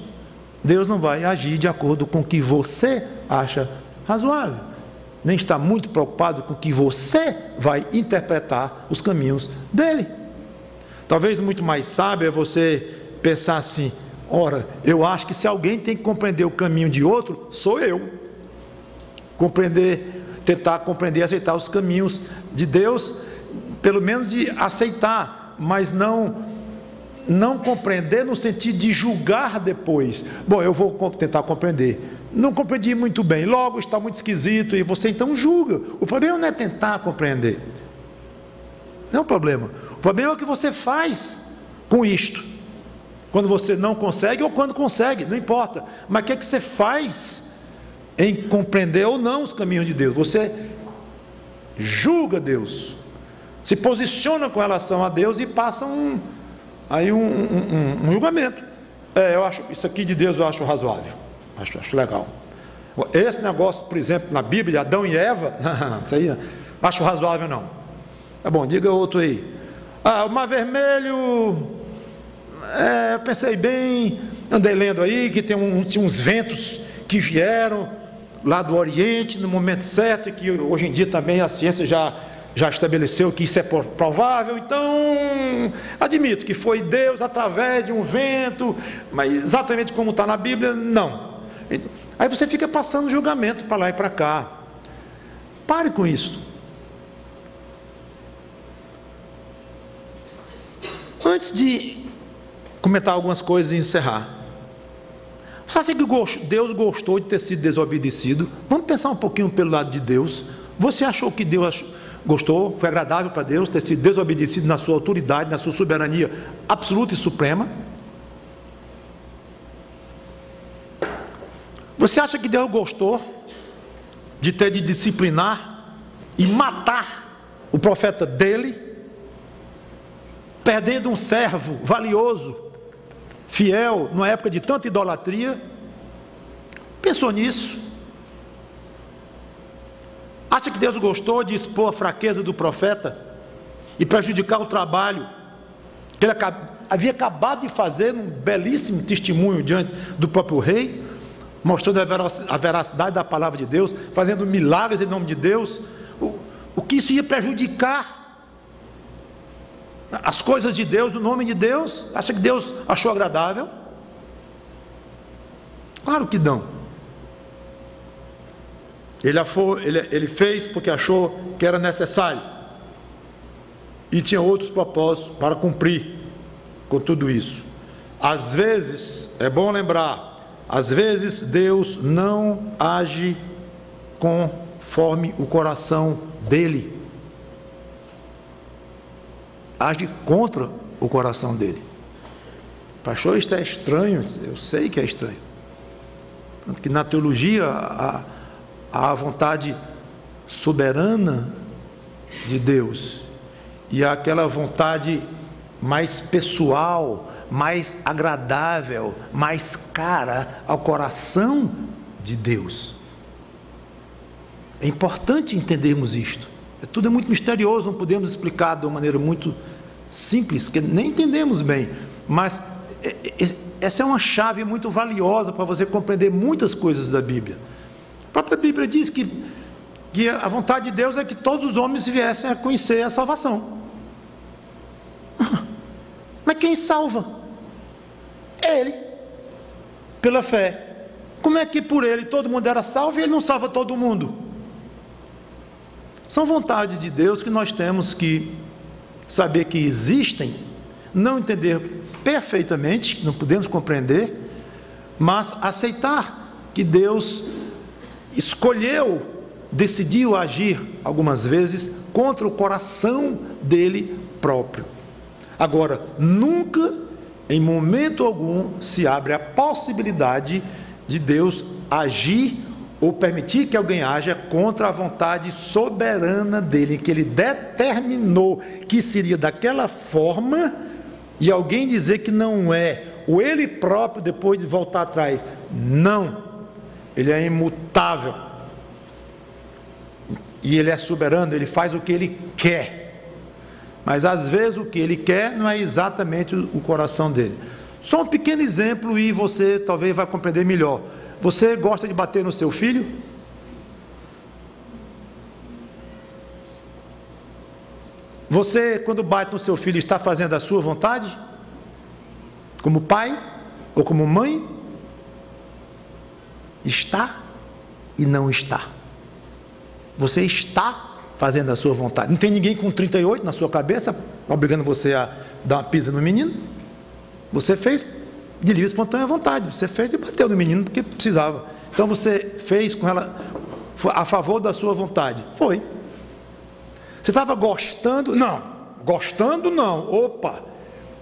Deus não vai agir de acordo com o que você acha razoável, nem está muito preocupado com o que você vai interpretar os caminhos dele. Talvez muito mais sábio é você pensar assim: ora, eu acho que se alguém tem que compreender o caminho de outro, sou eu. Tentar compreender, aceitar os caminhos de Deus, pelo menos de aceitar, mas não compreender no sentido de julgar depois. Bom, eu vou tentar compreender. Não compreendi muito bem, logo está muito esquisito, e você então julga. O problema não é tentar compreender. Não é um problema. O problema é o que você faz com isto. Quando você não consegue ou quando consegue, não importa. Mas o que é que você faz em compreender ou não os caminhos de Deus? Você julga Deus, se posiciona com relação a Deus e passa um julgamento. Eu acho isso aqui de Deus, eu acho razoável, acho legal. Esse negócio, por exemplo, na Bíblia, Adão e Eva, isso aí, acho razoável não. Tá bom, diga outro aí. O Mar Vermelho, eu pensei bem, andei lendo aí que tinha uns ventos que vieram lá do Oriente no momento certo, e que hoje em dia também a ciência já estabeleceu que isso é provável. Então, admito que foi Deus através de um vento, mas exatamente como está na Bíblia, não. Aí você fica passando julgamento para lá e para cá. Pare com isso. Antes de comentar algumas coisas e encerrar, você acha que Deus gostou de ter sido desobedecido? Vamos pensar um pouquinho pelo lado de Deus. Você achou que Deus gostou, foi agradável para Deus ter sido desobedecido na sua autoridade, na sua soberania absoluta e suprema? Você acha que Deus gostou de ter de disciplinar e matar o profeta dele, perdendo um servo valioso, fiel, numa época de tanta idolatria? Pensou nisso? Acha que Deus gostou de expor a fraqueza do profeta e prejudicar o trabalho que ele havia acabado de fazer num belíssimo testemunho diante do próprio rei, mostrando a veracidade da palavra de Deus, fazendo milagres em nome de Deus? O que isso ia prejudicar as coisas de Deus, o nome de Deus? Acha que Deus achou agradável? Claro que não. Ele fez porque achou que era necessário, e tinha outros propósitos para cumprir com tudo isso. Às vezes, é bom lembrar, às vezes Deus não age conforme o coração dele, age contra o coração dele. Pastor, isto é estranho. Eu sei que é estranho, tanto que na teologia a vontade soberana de Deus e aquela vontade mais pessoal, mais agradável, mais cara ao coração de Deus. É importante entendermos isto. Tudo é muito misterioso, não podemos explicar de uma maneira muito simples, que nem entendemos bem, mas essa é uma chave muito valiosa para você compreender muitas coisas da Bíblia. A própria Bíblia diz que a vontade de Deus é que todos os homens viessem a conhecer a salvação. Mas quem salva? É Ele, pela fé. Como é que por Ele todo mundo era salvo e Ele não salva todo mundo? São vontades de Deus que nós temos que saber que existem, não entender perfeitamente, não podemos compreender, mas aceitar que Deus decidiu agir algumas vezes contra o coração dele próprio. Agora, nunca, em momento algum, se abre a possibilidade de Deus agir ou permitir que alguém haja contra a vontade soberana dele, que ele determinou que seria daquela forma, e alguém dizer que não é, ou ele próprio depois de voltar atrás. Não, ele é imutável, e ele é soberano, ele faz o que ele quer, mas às vezes o que ele quer não é exatamente o coração dele. Só um pequeno exemplo e você talvez vai compreender melhor. Você gosta de bater no seu filho? Você, quando bate no seu filho, está fazendo a sua vontade? Como pai ou como mãe? Está e não está. Você está fazendo a sua vontade. Não tem ninguém com 38 na sua cabeça, obrigando você a dar uma pisa no menino. Você fez de livre e espontânea vontade. Você fez e bateu no menino porque precisava. Então você fez com ela a favor da sua vontade. Foi. Você estava gostando? Não. Gostando não. Opa.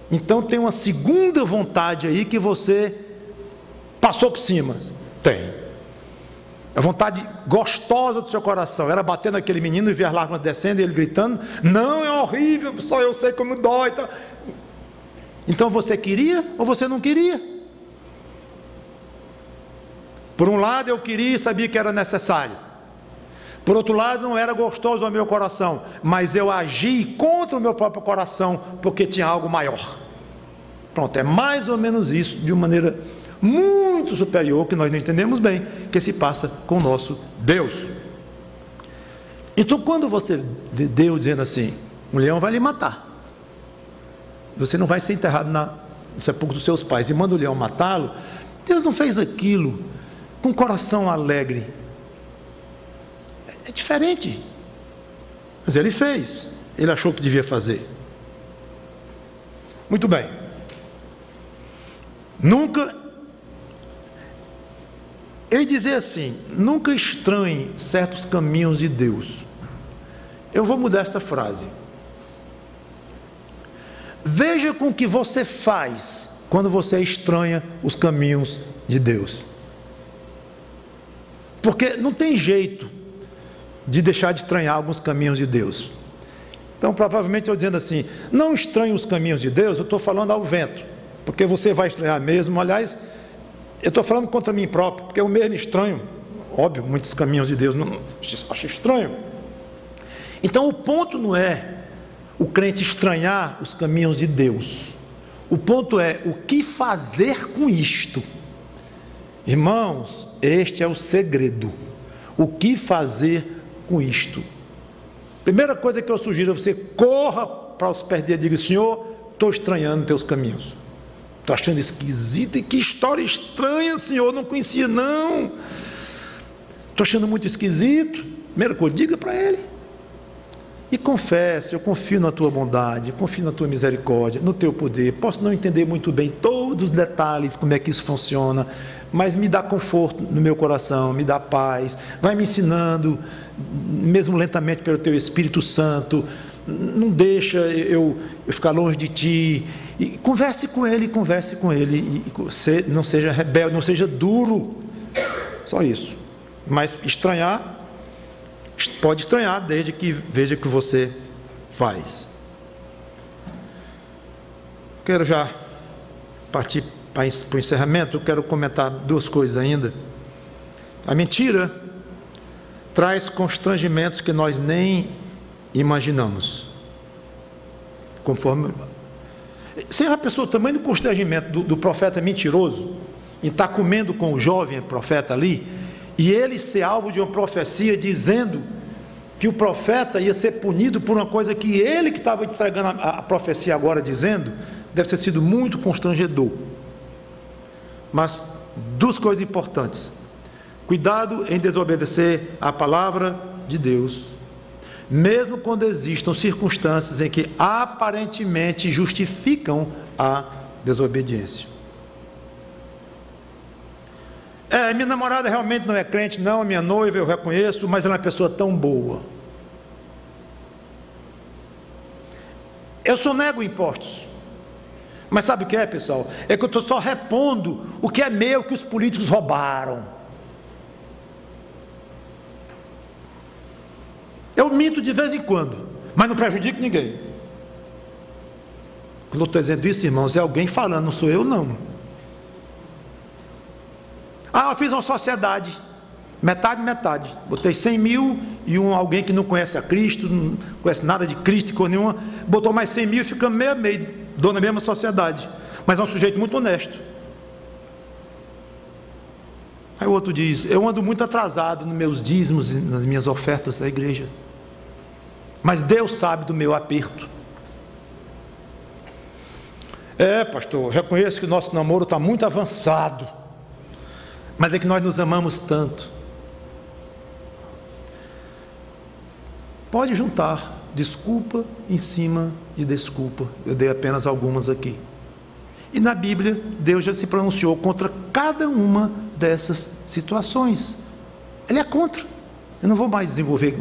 Então tem uma segunda vontade aí que você passou por cima. Tem. A vontade gostosa do seu coração era bater naquele menino e ver as lágrimas descendo e ele gritando: não, é horrível, só eu sei como dói. Tá. Então você queria ou você não queria? Por um lado eu queria e sabia que era necessário. Por outro lado não era gostoso ao meu coração, mas eu agi contra o meu próprio coração porque tinha algo maior. Pronto, é mais ou menos isso, de uma maneira muito superior, que nós não entendemos bem, que se passa com o nosso Deus. Então quando você vê Deus dizendo assim: um leão vai lhe matar, você não vai ser enterrado no sepulcro dos seus pais, e manda o leão matá-lo, Deus não fez aquilo com o coração alegre. É diferente. Mas ele fez, ele achou que devia fazer. Muito bem. Nunca, eu ia dizer assim, nunca estranhe certos caminhos de Deus. Eu vou mudar essa frase. Veja com o que você faz quando você estranha os caminhos de Deus. Porque não tem jeito de deixar de estranhar alguns caminhos de Deus. Então, provavelmente eu dizendo assim, não estranhe os caminhos de Deus, eu estou falando ao vento, porque você vai estranhar mesmo. Aliás, eu estou falando contra mim próprio, porque eu mesmo estranho, óbvio, muitos caminhos de Deus, não, acho estranho. Então, o ponto não é o crente estranhar os caminhos de Deus. O ponto é o que fazer com isto. Irmãos, este é o segredo. O que fazer com isto? Primeira coisa que eu sugiro é você corra para os pés dele e diga: Senhor, estou estranhando teus caminhos. Estou achando esquisito. E que história estranha, Senhor, não conhecia não. Estou achando muito esquisito. Primeira coisa, diga para ele. E confesse: eu confio na tua bondade, confio na tua misericórdia, no teu poder. Posso não entender muito bem todos os detalhes, como é que isso funciona, mas me dá conforto no meu coração, me dá paz, vai me ensinando, mesmo lentamente pelo teu Espírito Santo, não deixa eu ficar longe de ti. E converse com ele, e não seja rebelde, não seja duro, só isso. Mas estranhar, pode estranhar, desde que veja o que você faz. Quero já partir para o encerramento. Eu quero comentar duas coisas ainda. A mentira traz constrangimentos que nós nem imaginamos. Conforme você já pensou o tamanho do constrangimento do profeta mentiroso, e estar comendo com o jovem profeta ali, e ele ser alvo de uma profecia dizendo que o profeta ia ser punido por uma coisa que ele que estava estragando a profecia agora dizendo, deve ter sido muito constrangedor. Mas duas coisas importantes: cuidado em desobedecer à palavra de Deus, mesmo quando existam circunstâncias em que aparentemente justificam a desobediência. Minha namorada realmente não é crente, não, minha noiva eu reconheço, mas ela é uma pessoa tão boa. Eu só nego impostos. Mas sabe o que é, pessoal? É que eu estou só repondo o que é meu, que os políticos roubaram. Eu minto de vez em quando, mas não prejudico ninguém. Quando eu estou dizendo isso, irmãos, é alguém falando, não sou eu não. Eu fiz uma sociedade, metade, botei 100 mil e alguém que não conhece a Cristo, não conhece nada de Cristo, com nenhuma, botou mais 100 mil e ficamos meio a meio, dono da mesma sociedade, mas é um sujeito muito honesto. Aí o outro diz, eu ando muito atrasado nos meus dízimos e nas minhas ofertas à igreja, mas Deus sabe do meu aperto. Pastor, reconheço que o nosso namoro está muito avançado, mas é que nós nos amamos tanto. Pode juntar desculpa em cima de desculpa, eu dei apenas algumas aqui. E na Bíblia, Deus já se pronunciou contra cada uma dessas situações. Ele é contra. Eu não vou mais desenvolver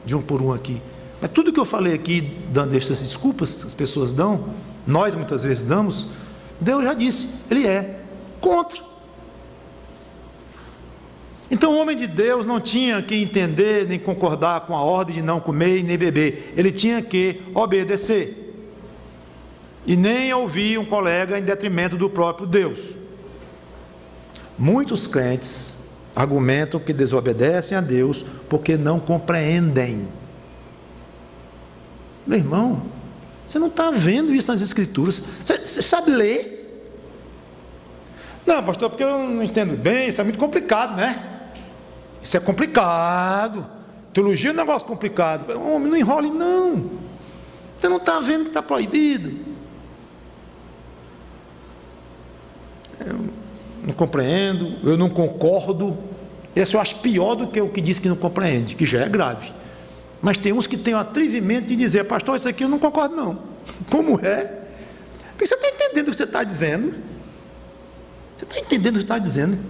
de um por um aqui. Mas tudo que eu falei aqui, dando essas desculpas, as pessoas dão, nós muitas vezes damos, Deus já disse, Ele é contra. Então o homem de Deus não tinha que entender, nem concordar com a ordem de não comer e nem beber. Ele tinha que obedecer. E nem ouvir um colega em detrimento do próprio Deus. Muitos crentes argumentam que desobedecem a Deus porque não compreendem. Meu irmão, você não está vendo isso nas Escrituras? Você sabe ler? Não, pastor, porque eu não entendo bem, isso é muito complicado, né? Isso é complicado. Teologia é um negócio complicado. Homem, não enrole, não. Você não está vendo que está proibido? Eu não compreendo, eu não concordo. Esse eu acho pior do que o que diz que não compreende, que já é grave. Mas tem uns que têm o atrevimento de dizer, pastor, isso aqui eu não concordo não. Como é? Porque você está entendendo o que você está dizendo? Você está entendendo o que está dizendo?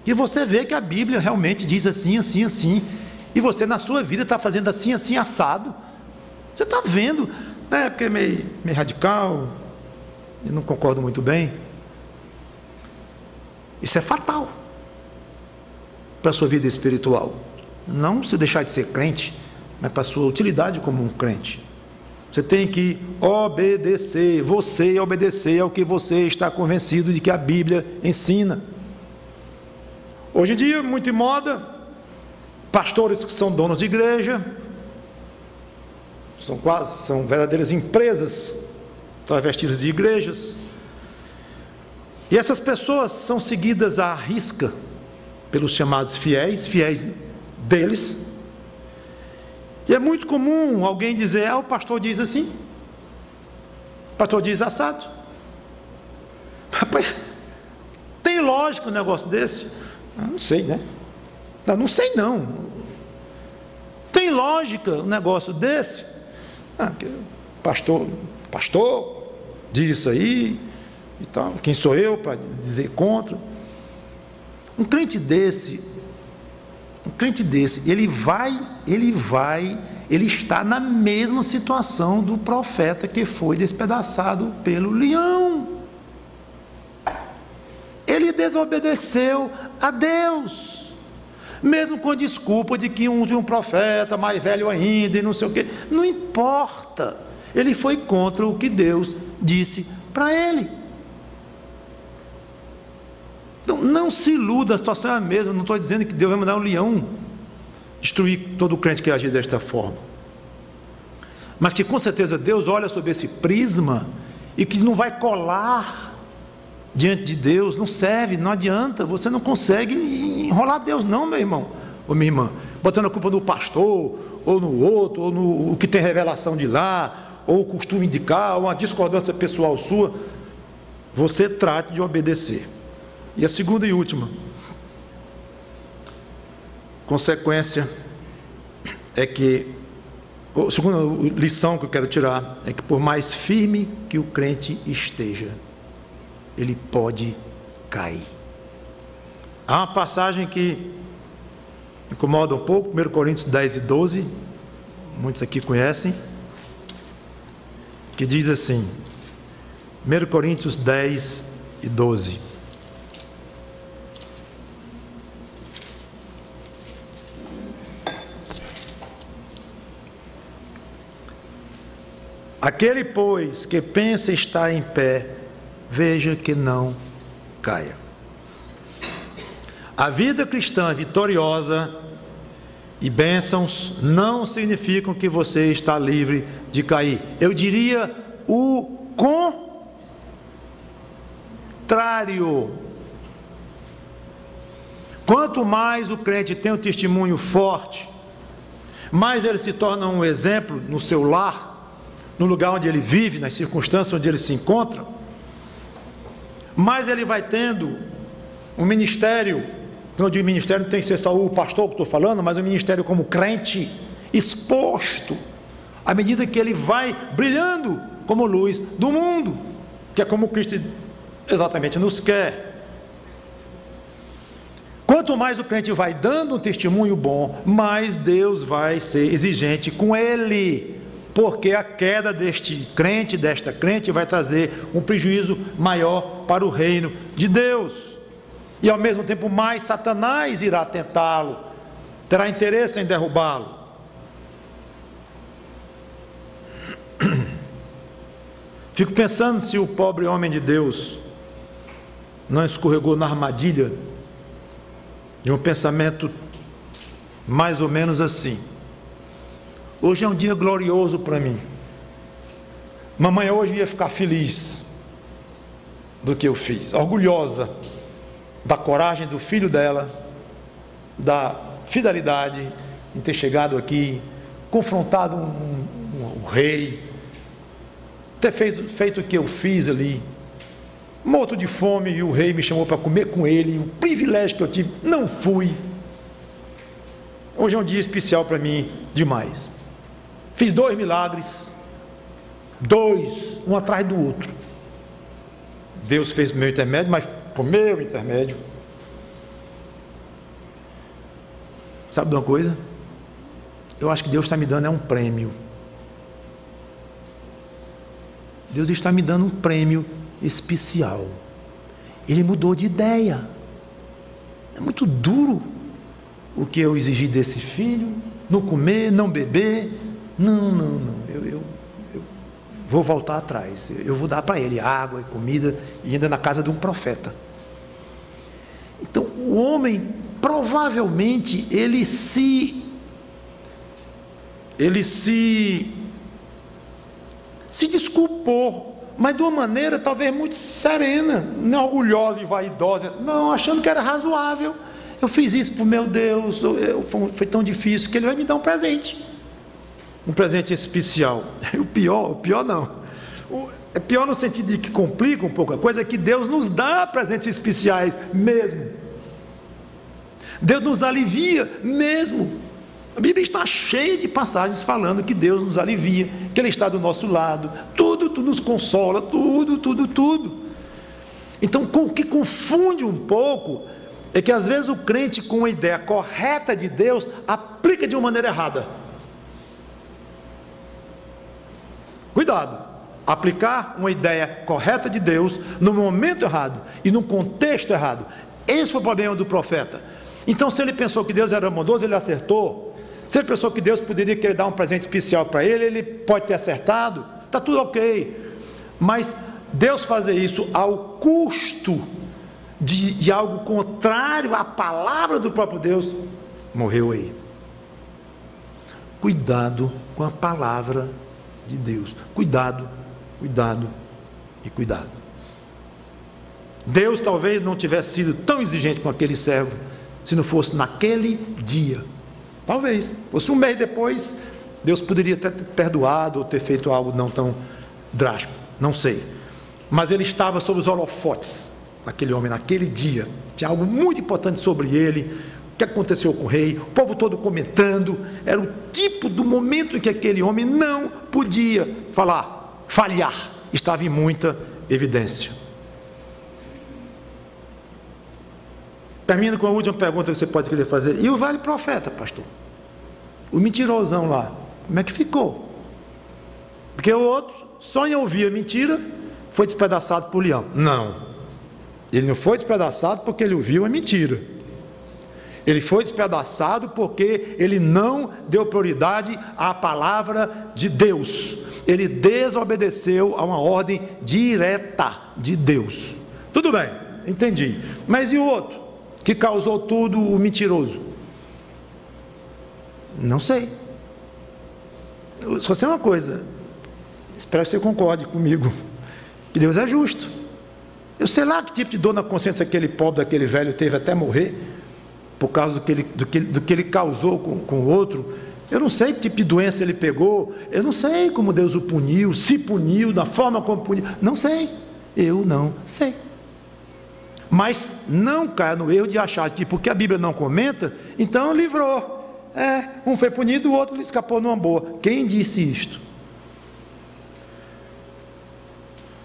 E você vê que a Bíblia realmente diz assim, assim, assim. E você na sua vida está fazendo assim, assim, assado. Você está vendo, porque é meio radical, eu não concordo muito bem. Isso é fatal para a sua vida espiritual. Não se deixar de ser crente, mas para a sua utilidade como um crente. Você tem que obedecer, você obedecer ao que você está convencido de que a Bíblia ensina. Hoje em dia, muito em moda, pastores que são donos de igreja, são verdadeiras empresas travestidas de igrejas, e essas pessoas são seguidas à risca pelos chamados fiéis deles. E é muito comum alguém dizer, o pastor diz assim, o pastor diz assado. Rapaz, tem lógica um negócio desse? Não sei, né? Não sei não. Tem lógica um negócio desse? Pastor diz isso aí e tal. Quem sou eu para dizer contra? Um crente desse, ele está na mesma situação do profeta que foi despedaçado pelo leão. Ele desobedeceu a Deus, mesmo com desculpa de que um profeta mais velho ainda e não sei o quê. Não importa, ele foi contra o que Deus disse para ele. Então, não se iluda, a situação é a mesma. Não estou dizendo que Deus vai mandar um leão destruir todo crente que agir desta forma, mas que com certeza Deus olha sob esse prisma e que não vai colar diante de Deus. Não serve, não adianta, você não consegue enrolar Deus não, meu irmão ou minha irmã, botando a culpa no pastor ou no outro, ou no que tem revelação de lá, ou o costume de cá, ou uma discordância pessoal sua. Você trate de obedecer. E a segunda e última consequência é que, a segunda lição que eu quero tirar é que por mais firme que o crente esteja, ele pode cair. Há uma passagem que incomoda um pouco, 1 Coríntios 10 e 12, muitos aqui conhecem, que diz assim, 1 Coríntios 10 e 12. Aquele, pois, que pensa estar em pé, veja que não caia. A vida cristã vitoriosa e bênçãos não significam que você está livre de cair. Eu diria o contrário. Quanto mais o crente tem um testemunho forte, mais ele se torna um exemplo no seu lar, no lugar onde ele vive, nas circunstâncias onde ele se encontra, mais ele vai tendo um ministério. Quando eu digo ministério, não tem que ser só o pastor que estou falando, mas um ministério como crente, exposto, à medida que ele vai brilhando como luz do mundo, que é como Cristo exatamente nos quer. Quanto mais o crente vai dando um testemunho bom, mais Deus vai ser exigente com ele, porque a queda deste crente, desta crente, vai trazer um prejuízo maior para o reino de Deus. E ao mesmo tempo mais Satanás irá tentá-lo, terá interesse em derrubá-lo. Fico pensando se o pobre homem de Deus não escorregou na armadilha de um pensamento mais ou menos assim: hoje é um dia glorioso para mim, mamãe hoje ia ficar feliz do que eu fiz, orgulhosa da coragem do filho dela, da fidelidade em ter chegado aqui, confrontado um rei, ter feito o que eu fiz ali, morto de fome, e o rei me chamou para comer com ele, o privilégio que eu tive, não fui. Hoje é um dia especial para mim demais. Fiz 2 milagres, um atrás do outro. Deus fez meu intermédio, mas por meu intermédio. Sabe de uma coisa? Eu acho que Deus está me dando um prêmio. Deus está me dando um prêmio especial. Ele mudou de ideia. É muito duro o que eu exigi desse filho: não comer, não beber. Não, eu vou voltar atrás. Eu vou dar para ele água e comida, e ainda na casa de um profeta. Então o homem provavelmente ele se desculpou, mas de uma maneira talvez muito serena, não orgulhosa e vaidosa, não, achando que era razoável. Eu fiz isso por meu Deus, foi tão difícil que ele vai me dar um presente especial. O pior não, é pior no sentido de que complica um pouco a coisa, é que Deus nos dá presentes especiais mesmo. Deus nos alivia mesmo. A Bíblia está cheia de passagens falando que Deus nos alivia, que Ele está do nosso lado, tudo nos consola, tudo. Então, o que confunde um pouco é que às vezes o crente, com a ideia correta de Deus, aplica de uma maneira errada. Cuidado, aplicar uma ideia correta de Deus no momento errado e no contexto errado. Esse foi o problema do profeta. Então, se ele pensou que Deus era bondoso, ele acertou. Se ele pensou que Deus poderia querer dar um presente especial para ele, ele pode ter acertado, está tudo ok. Mas Deus fazer isso ao custo de algo contrário à palavra do próprio Deus, morreu aí. Cuidado com a palavra de Deus. Cuidado. Deus talvez não tivesse sido tão exigente com aquele servo se não fosse naquele dia. Talvez, fosse um mês depois, Deus poderia ter perdoado ou ter feito algo não tão drástico, não sei. Mas ele estava sob os holofotes, aquele homem, naquele dia. Tinha algo muito importante sobre ele. O que aconteceu com o rei? O povo todo comentando. Era o tipo do momento em que aquele homem não podia falhar. Estava em muita evidência. Termino com a última pergunta que você pode querer fazer. E o velho profeta, pastor? O mentirosão lá, como é que ficou? Porque o outro, só em ouvir a mentira, foi despedaçado por leão. Não, ele não foi despedaçado porque ele ouviu a mentira. Ele foi despedaçado porque ele não deu prioridade à palavra de Deus. Ele desobedeceu a uma ordem direta de Deus. Tudo bem, entendi. Mas e o outro, que causou tudo, o mentiroso? Não sei. Só sei uma coisa, espero que você concorde comigo, que Deus é justo. Eu sei lá que tipo de dor na consciência aquele pobre, daquele velho teve até morrer, por causa do que ele causou com o outro. Eu não sei que tipo de doença ele pegou, eu não sei como Deus o puniu, se puniu, da forma como puniu, não sei, eu não sei. Mas não caia no erro de achar que porque a Bíblia não comenta, então livrou. Um foi punido, o outro escapou numa boa. Quem disse isto?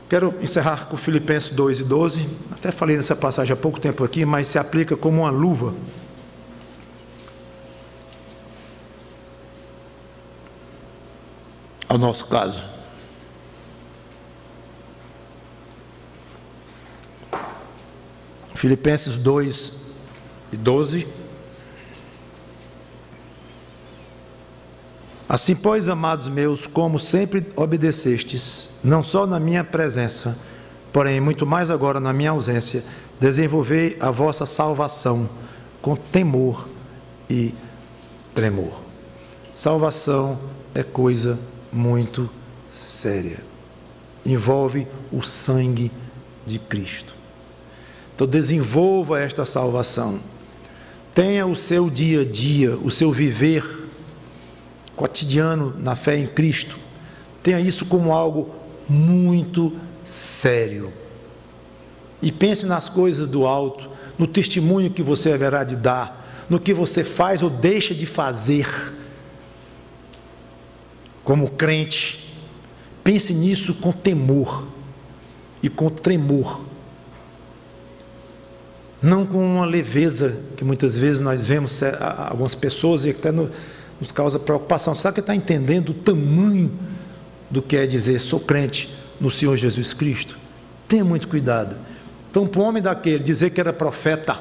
Quero encerrar com Filipenses 2:12. Até falei nessa passagem há pouco tempo aqui, mas se aplica como uma luva. Ao nosso caso. Filipenses 2:12. Assim, pois, amados meus, como sempre obedecestes, não só na minha presença, porém muito mais agora na minha ausência, desenvolvei a vossa salvação com temor e tremor. Salvação é coisa muito séria. Envolve o sangue de Cristo. Então desenvolva esta salvação. Tenha o seu dia a dia, o seu viver cotidiano na fé em Cristo. Tenha isso como algo muito sério. E pense nas coisas do alto, no testemunho que você haverá de dar, no que você faz ou deixa de fazer como crente. Pense nisso com temor e com tremor. Não com uma leveza que muitas vezes nós vemos algumas pessoas e até nos causa preocupação. Será que está entendendo o tamanho do que é dizer sou crente no Senhor Jesus Cristo? Tenha muito cuidado. Então, para um homem daquele dizer que era profeta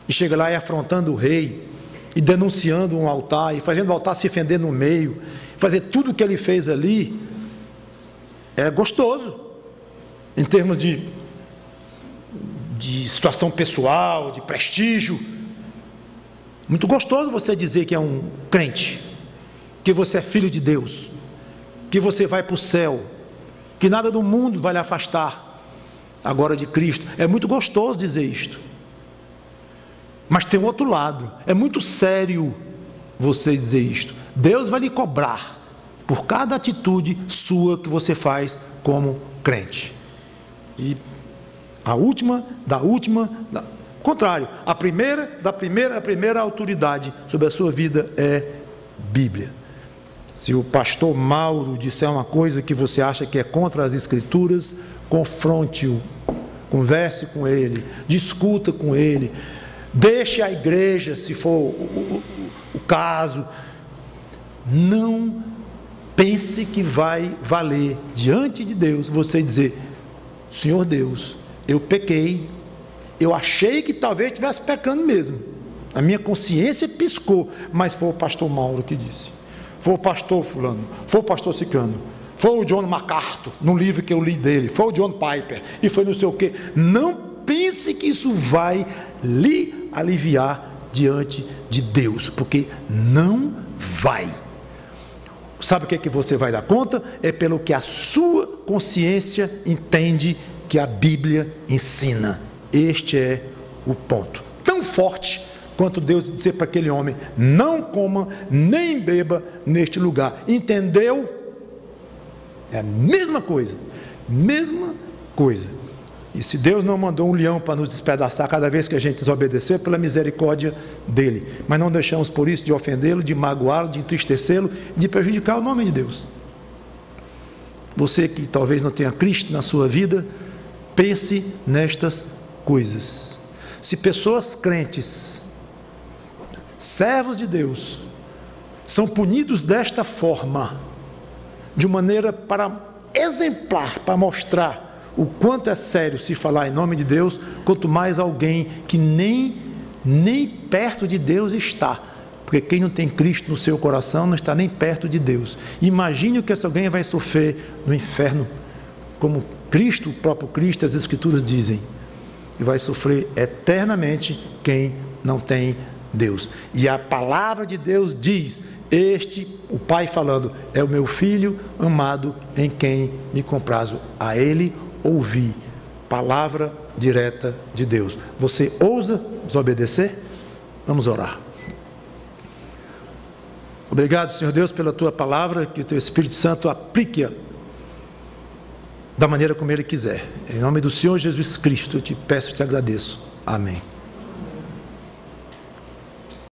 e chega lá e afrontando o rei e denunciando um altar e fazendo o altar se fender no meio, fazer tudo o que ele fez ali, é gostoso em termos de situação pessoal, de prestígio. Muito gostoso você dizer que é um crente, que você é filho de Deus, que você vai para o céu, que nada do mundo vai lhe afastar agora de Cristo. É muito gostoso dizer isto. Mas tem um outro lado. É muito sério você dizer isto. Deus vai lhe cobrar por cada atitude sua que você faz como crente. E a última, contrário, a primeira autoridade sobre a sua vida é Bíblia. Se o pastor Mauro disser uma coisa que você acha que é contra as Escrituras, confronte-o, converse com ele, discuta com ele, deixe a igreja, se for o caso. Não pense que vai valer diante de Deus você dizer: Senhor Deus, eu pequei, eu achei que talvez estivesse pecando mesmo, a minha consciência piscou, mas foi o pastor Mauro que disse, foi o pastor fulano, foi o pastor ciclano, foi o John MacArthur, no livro que eu li dele, foi o John Piper, e foi não sei o que. Não pense que isso vai lhe aliviar diante de Deus, porque não vai. Sabe o que você vai dar conta? É pelo que a sua consciência entende que a Bíblia ensina. Este é o ponto. Tão forte quanto Deus dizer para aquele homem: não coma nem beba neste lugar. Entendeu? É a mesma coisa. Mesma coisa. E se Deus não mandou um leão para nos despedaçar cada vez que a gente desobedecer, pela misericórdia dele. Mas não deixamos por isso de ofendê-lo, de magoá-lo, de entristecê-lo, de prejudicar o nome de Deus. Você que talvez não tenha Cristo na sua vida, pense nestas coisas. Se pessoas crentes, servos de Deus, são punidos desta forma, de maneira para exemplar, para mostrar o quanto é sério se falar em nome de Deus, quanto mais alguém que nem nem perto de Deus está. Porque quem não tem Cristo no seu coração não está nem perto de Deus. Imagine o que essa alguém vai sofrer no inferno, como Cristo, o próprio Cristo, as Escrituras dizem. E vai sofrer eternamente quem não tem Deus. E a palavra de Deus diz, o Pai falando, é o meu Filho amado em quem me comprazo. A Ele ouvi. Palavra direta de Deus. Você ousa desobedecer? Vamos orar. Obrigado, Senhor Deus, pela Tua palavra, que o Teu Espírito Santo aplique-a da maneira como Ele quiser. Em nome do Senhor Jesus Cristo, eu te peço e te agradeço. Amém.